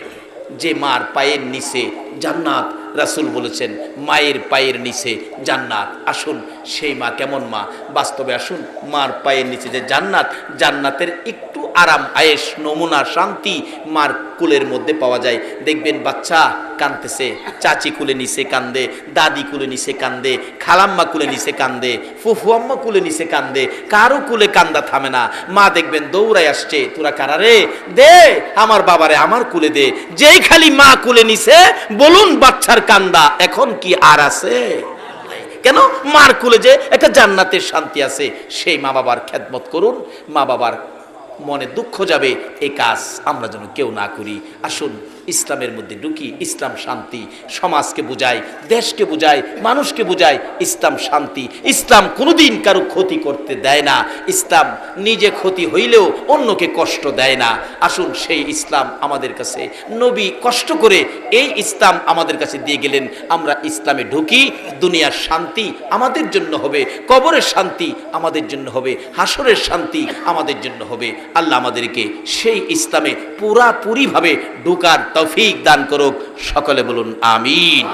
যে মার পায়ের নিচে জান্নাত। রাসূল বলেছেন মায়ের পায়ের নিচে জান্নাত। আসুন সেই মা কেমন মা, বাস্তবে আসুন মার পায়ের নিচে যে জান্নাত, জান্নাতের একটু আরাম আয়েশ নমুনা শান্তি মার কুলের মধ্যে পাওয়া যায়। দেখবেন বাচ্চা কাঁদতেছে, চাচি কুলে নিচে কান্দে, দাদি কুলে নিচে কান্দে, খালাম্মা কুলে নিচে কান্দে, ফুফু আম্মা কুলে নিচে কান্দে, কারো কুলে কান্দা থামে না। মা দেখবেন দৌড়াই আসছে, তোরা কারা রে, দে আমার বাবারে আমার কুলে দে। যেই খালি মা কুলে নিছে, বলুন বাচ্চার কান্দা এখন কি আর আছে? কেন? মার কুলে যে একটা জান্নাতের শান্তি আছে। সেই মা বাবার খেদমত করুন, মা বাবার মনে দুঃখ যাবে, এই কাজ আমরা যেন কেউ না করি। আসুন ইসলামের মধ্যে ঢুকি। ইসলাম শান্তি, সমাজকে বুঝায়, দেশকে বুঝায়, মানুষকে বুঝায়। ইসলাম শান্তি, ইসলাম কোনোদিন কারো ক্ষতি করতে দেয় না। ইসলাম নিজে ক্ষতি হইলেও অন্যকে কষ্ট দেয় না। আসুন সেই ইসলাম আমাদের কাছে নবী কষ্ট করে এই ইসলাম আমাদের কাছে দিয়ে গেলেন। আমরা ইসলামে ঢুকি, দুনিয়ার শান্তি আমাদের জন্য হবে, কবরের শান্তি আমাদের জন্য হবে, হাসরের শান্তি আমাদের জন্য হবে। আল্লাহ আমাদেরকে সেই ইসলামে পুরাপুরিভাবে ঢোকার তৌফিক দান করুক। সকলে বলুন আমিন।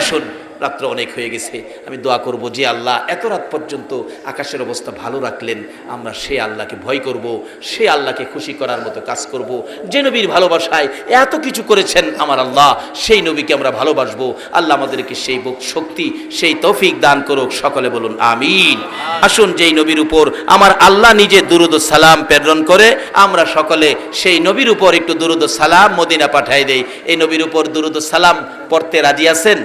আসুন, রাত্র অনেক হয়ে গেছে, আমি দোয়া করব যে আল্লাহ এত রাত পর্যন্ত আকাশের অবস্থা ভালো রাখলেন, আমরা সেই আল্লাহকে ভয় করব, সেই আল্লাহকে খুশি করার মতো কাজ করব। যে নবীর ভালোবাসায় এত কিছু করেছেন আমার আল্লাহ, সেই নবীকে আমরা ভালোবাসবো। আল্লাহ আমাদেরকে সেই শক্তি, সেই তৌফিক দান করুক। সকলে বলুন আমিন। আসুন, যেই নবীর উপর আমার আল্লাহ নিজে দুরুদ ও সালাম প্রেরণ করে, আমরা সকলে সেই নবীর উপর একটু দুরুদ ও সালাম মদিনা পাঠাই দেই। এই নবীর উপর দুরুদ ও সালাম পড়তে রাজি আছেন?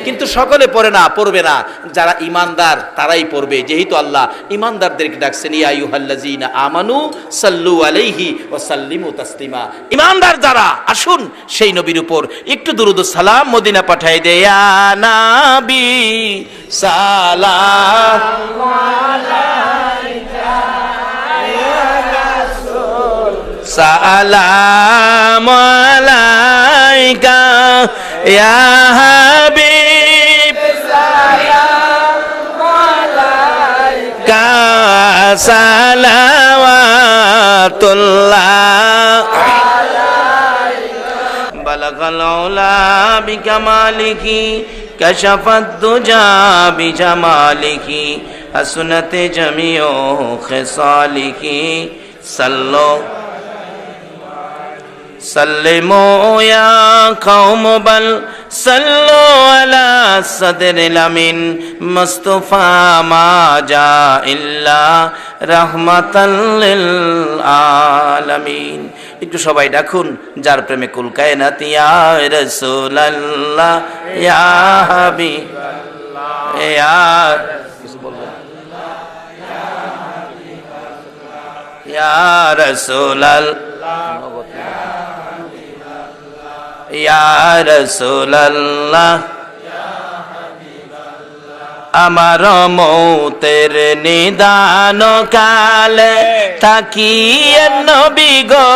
কিন্তু সকলে পড়ে না, পড়বে না। যারা ইমানদার তারাই পড়বে, যেহেতু আল্লাহ ইমানদারদেরকে ডাকছেন, ইয়া আইয়ুহাল্লাযীনা আমানু সাল্লু আলাইহি ওয়া সাল্লিমু তাসলিমা। ইমানদার যারা, আসুন সেই নবীর উপর একটু দুরূদ ও সালাম মদিনা পাঠায় দেয়। ইয়া নবী সালাম সালাম আলাইকা ইয়া হাবিব সালাম আলাইকা সালাওয়াতুল্লাহ আলাইকা বালাগাল উলা বিকামালিহি কাশাফাত দুজা বিজামালিহি হাসনাতে জামিউ খিসালিহি সাল্লু سلموا يا قوم بل صلوا على صدر الأمين مصطفى ما جاء إلا رحمة للعالمين। একটু সবাই ডাকুন যার প্রেমে কুল কায়নাত, ইয়া রাসূলুল্লাহ ইয়া হাবিবাল্লাহ ইয়া ইয়া রাসূলুল্লাহ ইয়া রাসূলুল্লাহ আমার মৌতের নিদান কালে থাকিয়ে নবী গো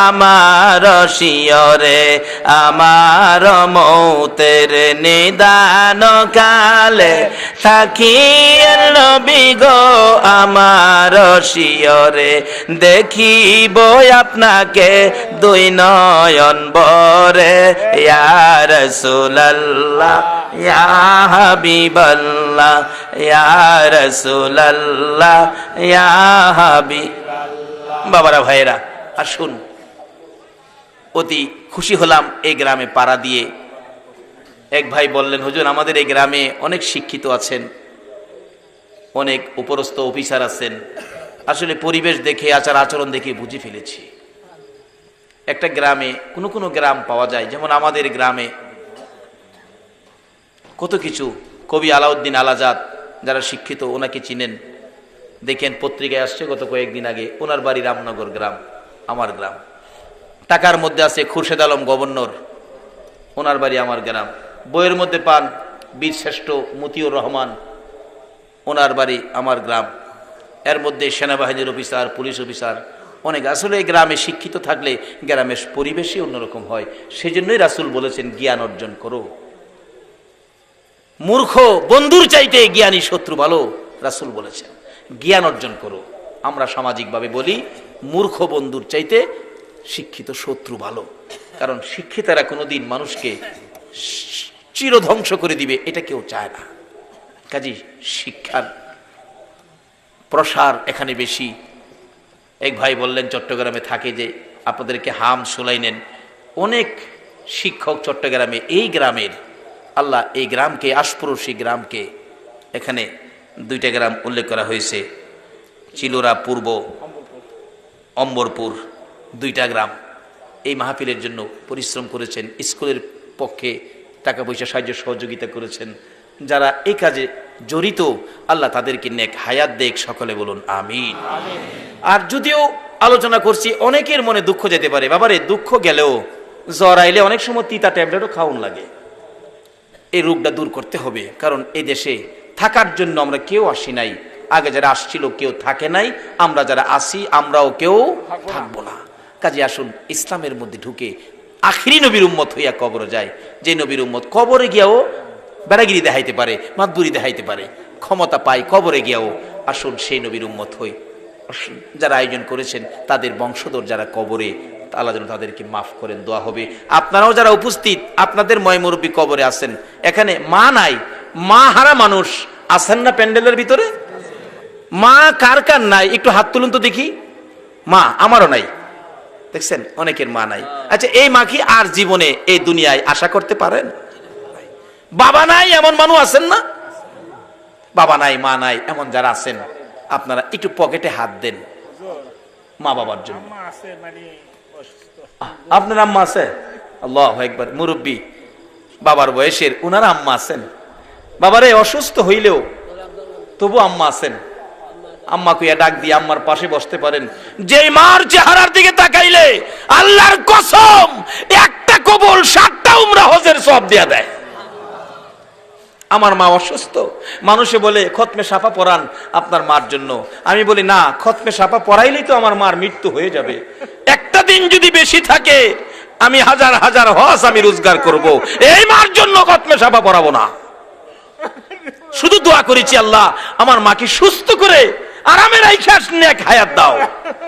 আমার শিয়রে, আমার মৌতের নিদান কালে থাকিয়ে নবী গো আমার শিয়রে, দেখিব আপনাকে দুই নয়ন ভরে, ইয়া রাসূলুল্লাহ ইয়া হাবিবাল্লাহ ইয়া রাসূলুল্লাহ ইয়া হাবিবাল্লাহ। বাবারা ভাইয়েরা, আসুন, অতি খুশি হলাম এই গ্রামে পাড়া দিয়ে। এক ভাই বললেন, হুজুর আমাদের এই গ্রামে অনেক শিক্ষিত আছেন, অনেক উপরস্থ অফিসার আছেন, আসলে পরিবেশ দেখে আচার আচরণ দেখে বুঝে ফেলেছি। একটা গ্রামে কোনো গ্রাম পাওয়া যায়, যেমন আমাদের গ্রামে কত কিছু। কবি আলাউদ্দিন আলাজাদ, যারা শিক্ষিত ওনাকে চিনেন, দেখেন পত্রিকায় আসছে গত কয়েকদিন আগে, ওনার বাড়ি রামনগর গ্রাম, আমার গ্রাম। টাকার মধ্যে আছে খুরশেদ আলম গভর্নর, ওনার বাড়ি আমার গ্রাম। বইয়ের মধ্যে পান বীর শ্রেষ্ঠ মতিউর রহমান, ওনার বাড়ি আমার গ্রাম। এর মধ্যে সেনাবাহিনীর অফিসার, পুলিশ অফিসার অনেক। আসলে এই গ্রামে শিক্ষিত থাকলে গ্রামের পরিবেশই অন্যরকম হয়। সেজন্যই রাসূল বলেছেন, জ্ঞান অর্জন করো। মূর্খ বন্ধুর চাইতে জ্ঞানী শত্রু ভালো, রাসূল বলেছেন, জ্ঞান অর্জন করো। আমরা সামাজিকভাবে বলি, মূর্খ বন্ধুর চাইতে শিক্ষিত শত্রু ভালো, কারণ শিক্ষিতরা কোনোদিন মানুষকে চিরধ্বংস করে দিবে এটা কেউ চায় না। কাজী শিক্ষার প্রসার এখানে বেশি। এক ভাই বললেন চট্টগ্রামে থাকে, যে আপনাদেরকে হাম শুনাইনেন, অনেক শিক্ষক চট্টগ্রামে, এই গ্রামের আল্লাহ এই গ্রামকে, আশপড়শী গ্রামকে, এখানে দুইটা গ্রাম উল্লেখ করা হয়েছে, চিলোরা পূর্ব, অম্বরপুর, দুইটা গ্রাম এই মাহফিলের জন্য পরিশ্রম করেছেন, স্কুলের পক্ষে টাকা পয়সা সাহায্য সহযোগিতা করেছেন। যারা এই কাজে জড়িত, আল্লাহ তাদেরকে নেক হায়াত দেখ, সকলে বলুন আমিন। আর যদিও আলোচনা করছি, অনেকের মনে দুঃখ যেতে পারে, বাবারে দুঃখ গেলেও জ্বর আইলে অনেক সময় তিতা ট্যাবলেটও খাওয়ান লাগে। এই রোগটা দূর করতে হবে, কারণ এই দেশে থাকার জন্য আমরা কেউ আসি নাই। আগে যারা আসছিল কেউ থাকে নাই, আমরা যারা আসি আমরাও কেউ থাকবো না। কাজে আসুন ইসলামের মধ্যে ঢুকে আখিরি নবীর উম্মত হইয়া কবরে যায়। যে নবীর উম্মত কবরে গিয়াও বেড়াগিরি দেখাইতে পারে, মাতবুরি দেখাইতে পারে, ক্ষমতা পায় কবরে গিয়াও, আসুন সেই নবীর উম্মত হই। যারা আয়োজন করেছেন তাদের বংশধর যারা কবরে, আল্লাহ যেন তাদেরকে মাফ করেন, দোয়া হবে। আপনারাও যারা উপস্থিত, আপনাদের ময়মুরব্বী কবরে আছেন, এখানে মা নাই, মা হারা মানুষ আছেন না প্যান্ডেলের ভিতরে? মা কার কার নাই একটু হাত তুলুন তো দেখি। মা আমারও নাই, দেখছেন অনেকের মা নাই। আচ্ছা, এই মা কি আর জীবনে এই দুনিয়ায় আশা করতে পারেন? বাবা নাই এমন মানুষ আছেন না? বাবা নাই, মা নাই এমন যারা আছেন, আপনারা একটু পকেটে হাত দেন মা বাবার জন্য। আপনার আম্মা আছে? আল্লাহু আকবার, মুরব্বী বাবার বয়সের উনার আম্মা আছেন, বাবারে অসুস্থ হইলেও তবু আম্মা আছেন, আম্মা কুইয়া ডাক দিয়ে আম্মার পাশে বসতে পারেন। যেই মার চেহারার দিকে তাকাইলে আল্লাহর কসম একটা কবুল 7টা উমরা হজের সওয়াব দিয়া দেয়। আমার মা অসুস্থ, মানুষে বলে খতমে সাফা পড়ান আপনার মার জন্য, আমি বলি না, খতমে সাফা পড়াইলেই তো আমার মার মৃত্যু হয়ে যাবে, একটা দিন যদি বেশি থাকে আমি হাজার হাজার হজ আমি রোজগার করব, এই মার জন্য খতমে সাফা পড়াবো না। শুধু দোয়া করেছি আল্লাহ আমার মাকে সুস্থ করে আরামের আইখাস নেক হায়াত দাও।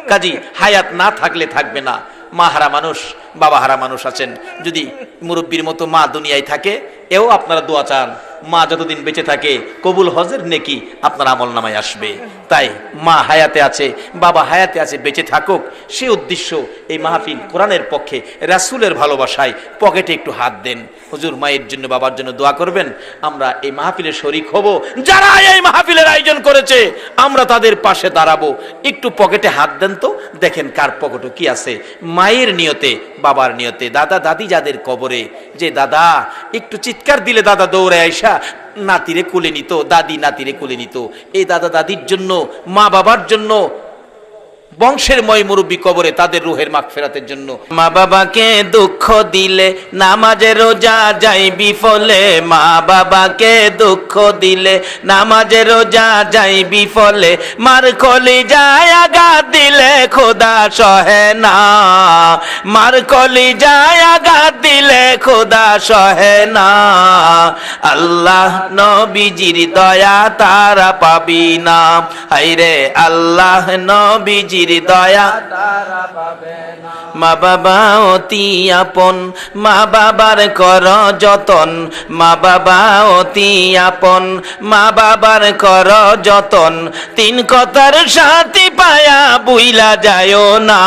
কাজী হায়াত না থাকলে থাকবে না, মা হারা মানুষ বাবা হারা মানুষ আছেন, যদি মুরব্বীর মতো মা দুনিয়ায় থাকে এও আপনারা দোয়া চান, মা যতদিন বেঁচে থাকে কবুল হজের নেকি আপনার আমল নামায় আসবে। তাই মা হায়াতে আছে, বাবা হায়াতে আছে, বেঁচে থাকুক, সে উদ্দেশ্য এই মাহফিল কোরআনের পক্ষে, রাসূলের ভালোবাসায় পকেটে একটু হাত দেন, হুজুর মায়ের জন্য বাবার জন্য দোয়া করবেন। আমরা এই মাহফিলের শরীক হব, যারা এই মাহফিলের আয়োজন করেছে আমরা তাদের পাশে দাঁড়াবো, একটু পকেটে হাত দেন তো, দেখেন কার পকেটে কি আছে, মায়ের নিয়তে বাবার নিয়তে। দাদা দাদি যাদের কবরে, যে দাদা একটু চিৎকার দিলে দাদা দৌড়ে আইসা নাতিরে কোলে নিত, দাদি নাতিরে কোলে নিত, এই দাদা দাদির জন্য, মা বাবার জন্য, বংশের ময় মুরব্বী কবরে, তাদের রুহের মাগফিরাতের জন্য। মা বাবাকে দুঃখ দিলে নামাজে রোজা যাই বিফলে, মা বাবাকে দুঃখ দিলে নামাজে রোজা যাই বিফলে, মার কলিজায় আঘাত দিলে খোদা সহে না, মার কলিজায় আঘাত দিলে খোদা সহে না, আল্লাহ নবীজির দয়া তারা পাবি না, হায়রে আল্লাহ নবীজির দয়া তারা পাবে না। মা বাবা অতি আপন, মা বাবার কর যতন, মা বাবা অতি আপন, মা বাবার কর যতন, 3 কথার সাথী পায়া বুইলা যায়ও না,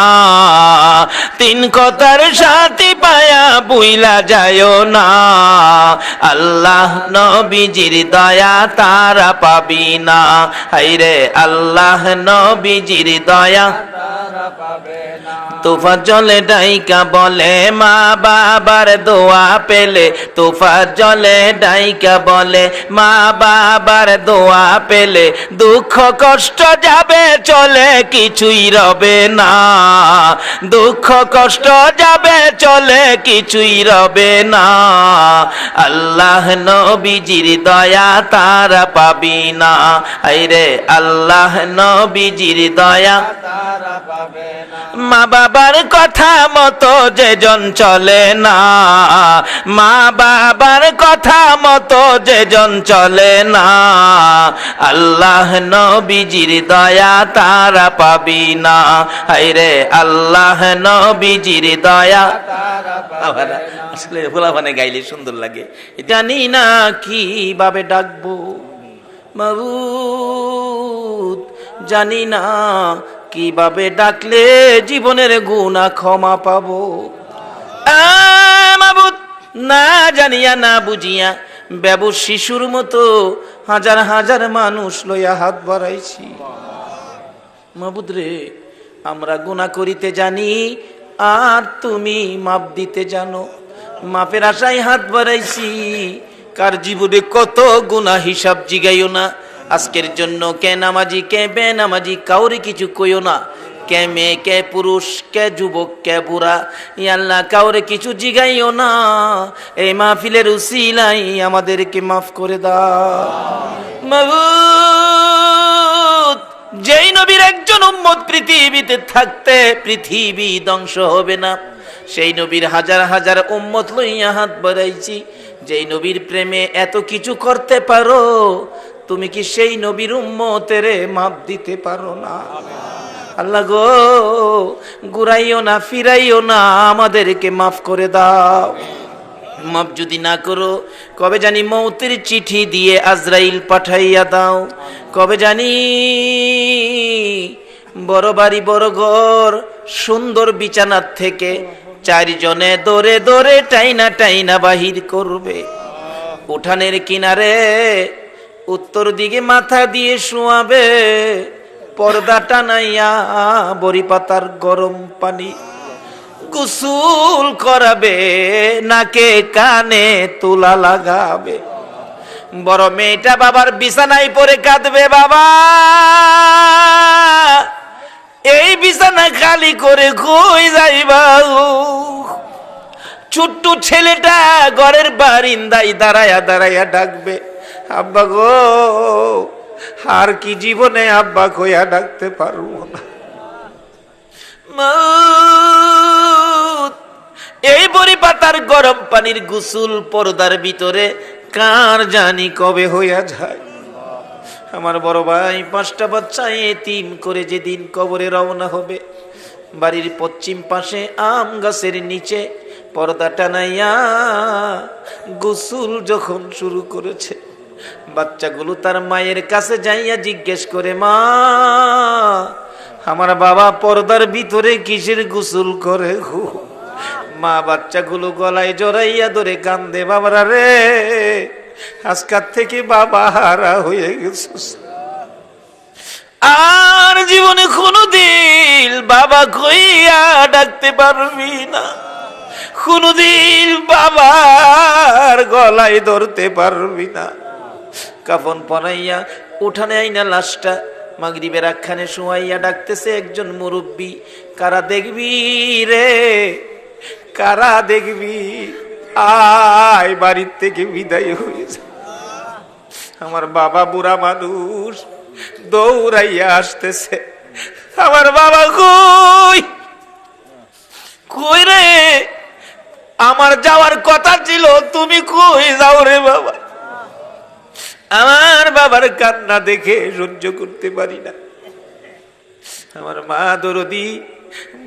3 কথার সাথী পায়া বুইলা যায়ও না, আল্লাহ নবীজির দয়া তারা পাবি না, হায়রে আল্লাহ নবীজির দয়া তারা পাবে না। তোফা জলে ডাইকা বলে মা বাবার দোয়া পেলে, তোফা জলে ডাইকা বলে মা বাবার দোয়া পেলে, দুঃখ কষ্ট যাবে চলে কিছুই রবে না, দুঃখ কষ্ট যাবে চলে কিছুই রবে না, আল্লাহ নবীজির দয়া তারা পাবি না, হায়রে আল্লাহ নবীজির দয়া তারা পাবে না। মা বাবার কথা মতো যেজন চলে না, মা বাবার কথা মতো যেজন চলে না, আল্লাহ নবীজির দয়া তারা পাবি না, হায়রে আল্লাহ নবীজির দয়া তারা পাবে না। আসলে ফুলাফানে গাইলে সুন্দর লাগে। জানি না কিভাবে ডাকবো মাবুদ, জানি না কিভাবে ডাকলে জীবনের গুনাহ ক্ষমা পাবো, মাবুদ না জানিয়া না বুঝিয়া বেবুস শিশুর মতো হাজার হাজার মানুষ লইয়া হাত বাড়াইছি, মাবুদ রে আমরা গুনাহ করিতে জানি আর তুমি মাপ দিতে জানো, মাপের আশায় হাত বাড়াইছি, কার জীবনে কত গুনাহ হিসাব জিগাইও না, আজকের জন্য কে নামাজি কে বেনামাজি কাউরে কিছু কইও না, কে মেয়ে কে পুরুষ কে যুবক কে বুড়া, আল্লাহ কাউরে কিছু জিগাইও না, এই মাহফিলের উসিলাই আমাদেরকে মাফ করে দাও মাবুদ। যেই নবীর একজন উম্মত পৃথিবীতে থাকতে পৃথিবী ধ্বংস হবে না, সেই নবীর হাজার হাজার উম্মত লইয়া হাত বাড়াইছি, যেই নবীর প্রেমে এত কিছু করতে পারো, তুমি কি সেই নবীর উম্মতের মাপ দিতে পারো না? আল্লাহ গো ঘুরাইও না ফিরাইও না, আমাদেরকে মাফ করে দাও। মাফ যদি না করো কবে জানি মৌতের চিঠি দিয়ে আজরাইল পাঠাইয়া দাও, কবে জানি বড় বাড়ি বড় ঘর সুন্দর বিছানার থেকে 4 জনে দৌড়ে দৌড়ে টাইনা টাইনা বাহির করবে, উঠানের কিনারে উত্তর দিকে মাথা দিয়ে শোয়াবে, পর্দা টানাইয়া বড়ি পাতার গরম পানি গোসল করাবে, নাকে কানে তুলা লাগাবে। বড় মেয়েটা বাবার বিছানায় পড়ে কাঁদবে, বাবা এই বিছানা খালি করে কই যাইবা? ছোট্ট ছেলেটা ঘরের বারিন্দায় দাঁড়ায়া দাঁড়ায়া ডাকবে, আব্বা গো, আর কি জীবনে আব্বা কইয়া ডাকতে পারবো না। এই বড়ি পাতার গরম পানির গোসল পর্দার ভিতরে কার জানি কবে হইয়া যায়। আমার বড় ভাই 5টা বাচ্চা এতিম করে যেদিন কবরে রওনা হবে, বাড়ির পশ্চিম পাশে আম গাছের নিচে পর্দা টানাইয়া গোসল যখন শুরু করেছে, বাচ্চাগুলো তার মায়ের কাছে যাইয়া জিজ্ঞেস করে, মা আমার বাবা পর্দার ভিতরে কিসের গোসল করে গো? মা বাচ্চাগুলো গলায় জড়াইয়া ধরে কান্দে, বাবারা রে, আজকাল থেকে বাবা হারা হয়ে গেছে, আর জীবনে কোনোদিন বাবা কইয়া ডাকতে পারবি না, কোনোদিন বাবার গলায় ধরতে পারবি না। কাফন পরাইয়া উঠানে আইনা লাশটা মাগরিবের আখ্যানে শোয়াইয়া ডাকতেছে একজন মুরব্বী, কারা দেখবি রে, কারা দেখবি, আয় বাড়ির থেকে বিদায় হয়েছে। আমার বাবা বুড়া মানুষ দৌড়াইয়া আসতেছে, আমার বাবা কই, কই রে, আমার যাওয়ার কথা ছিল, তুমি কই যাও রে বাবা? আমার বাবার কান্না দেখে সহ্য করতে পারি না। আমার মা দরদি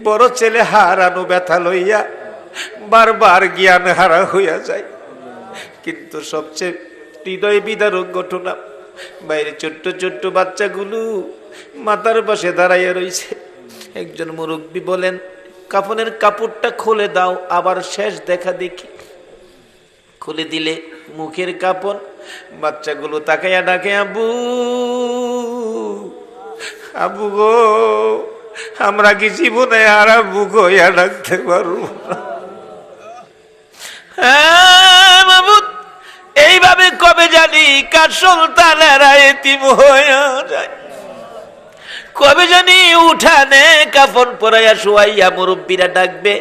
বড় ছেলে হারানো ব্যথা লইয়া বারবার জ্ঞান হারা হইয়া যায়। কিন্তু সবচেয়ে হৃদয় বিদারক ঘটনা, বাইরে ছোট্ট ছোট্ট বাচ্চাগুলো মাথার পাশে দাঁড়াইয়া রইছে। একজন মুরব্বী বলেন, কাফনের কাপড়টা খুলে দাও, আবার শেষ দেখা দেখি। খুলে দিলে মুখের কাপড়, বাচ্চাগুলো তাকাইয়া ডাকে, আবু আবু গো, আমরা কি জীবনে আর আবু গইয়া ডাকতে পারবো না? এইভাবে কবে জানি কার সন্তানেরা এতিম হইয়া যায়, কবে জানি উঠানে কাফন পরাইয়া শুয়াইয়া মুরব্বীরা ডাকবে,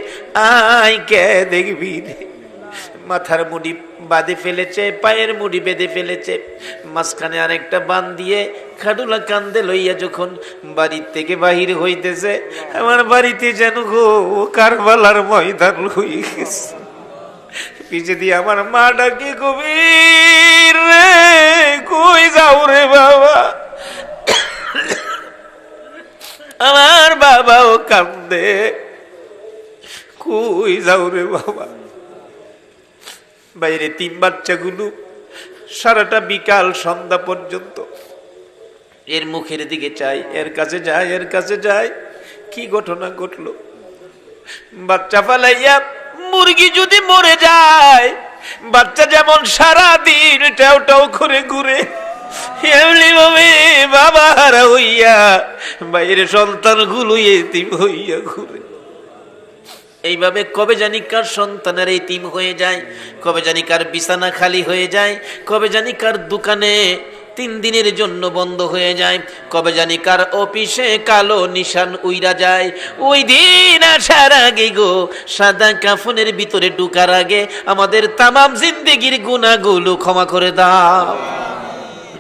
আয় কে দেখবি রে। মাথার মুড়ি বাঁধে ফেলেছে, পায়ের মুড়ি বেঁধে ফেলেছে, মাঝখানে আরেকটা বান দিয়ে খাডুলা কান্দে লইয়া যখন বাড়ির থেকে বাহির হইতেছে, আমার বাড়িতে যেন গো কারবালার ময়দান হয়ে গেছে। পিছে দিয়ে আমার মা ডাকে, কবির রে, কই যাও রে বাবা? আমার বাবাও কান্দে, কই যাও রে বাবা? বাইরে 3 বাচ্চাগুলো সারাটা বিকাল সন্ধ্যা পর্যন্ত এর মুখের দিকে চাই, এর কাছে যায়, এর কাছে যায়। কি ঘটনা ঘটলো? বাচ্চা ফালাইয়া মুরগি যদি মরে যায়, বাচ্চা যেমন সারা দিন টাও টাও করে ঘুরে, এমনি ভাবে বাবা হারা হইয়া বাইরে সন্তানগুলো এতিম হইয়া ঘুরে। এইভাবে কবে জানি কার সন্তানের এতিম হয়ে যায়, কবে জানি কার বিছানা খালি হয়ে যায়, কবে জানি কার দোকানে 3 দিনের জন্য বন্ধ হয়ে যায়, কবে জানি কার অফিসে কালো নিশান উইরা যায়। ওই দিন আসার আগে গো, সাদা কাফনের ভিতরে ঢুকার আগে আমাদের তামাম জিন্দেগির গুনাহগুলো ক্ষমা করে দাও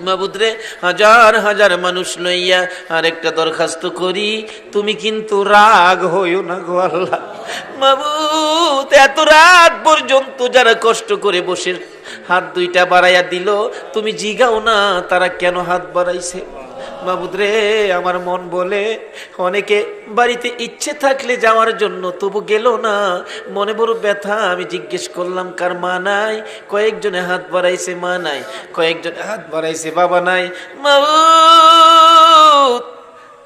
মাবুদ রে। হাজার হাজার মানুষ লইয়া আরেকটা দরখাস্ত করি, তুমি কিন্তু রাগ হইও না গো আল্লাহ। মাবুদ, এত রাত পর্যন্ত যারা কষ্ট করে বসে হাত 2টা বাড়াইয়া দিল, তুমি জিগাও না তারা কেন হাত বাড়াইছে। মাবুদ রে, আমার মন বলে অনেকে বাড়িতে ইচ্ছে থাকলে যাওয়ার জন্য তবু গেল না, মনে বড় ব্যথা। আমি জিজ্ঞেস করলাম কার মা নাই, কয়েকজনে হাত বাড়াইছে মা নাই, কয়েকজনে হাত বাড়াইছে বাবা নাই। মাবুদ,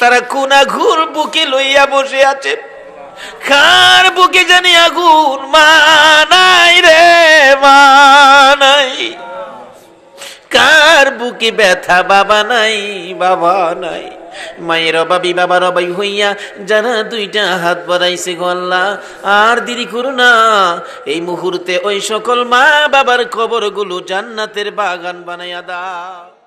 তারা কোন আগুন বুকে লইয়া বসে আছে, কার বুকে জানি আগুন, মা নাই রে, মা নাই। কার বুকে ব্যথা, বাবা নাই, বাবা নাই। মায়ের অভাবী বাবার অভাবী হইয়া যারা দুইটা হাত বাড়াইছে গো আল্লাহ, আর দেরি করো না, এই মুহূর্তে ওই সকল মা বাবার কবরগুলো জান্নাতের বাগান বানাইয়া দাও।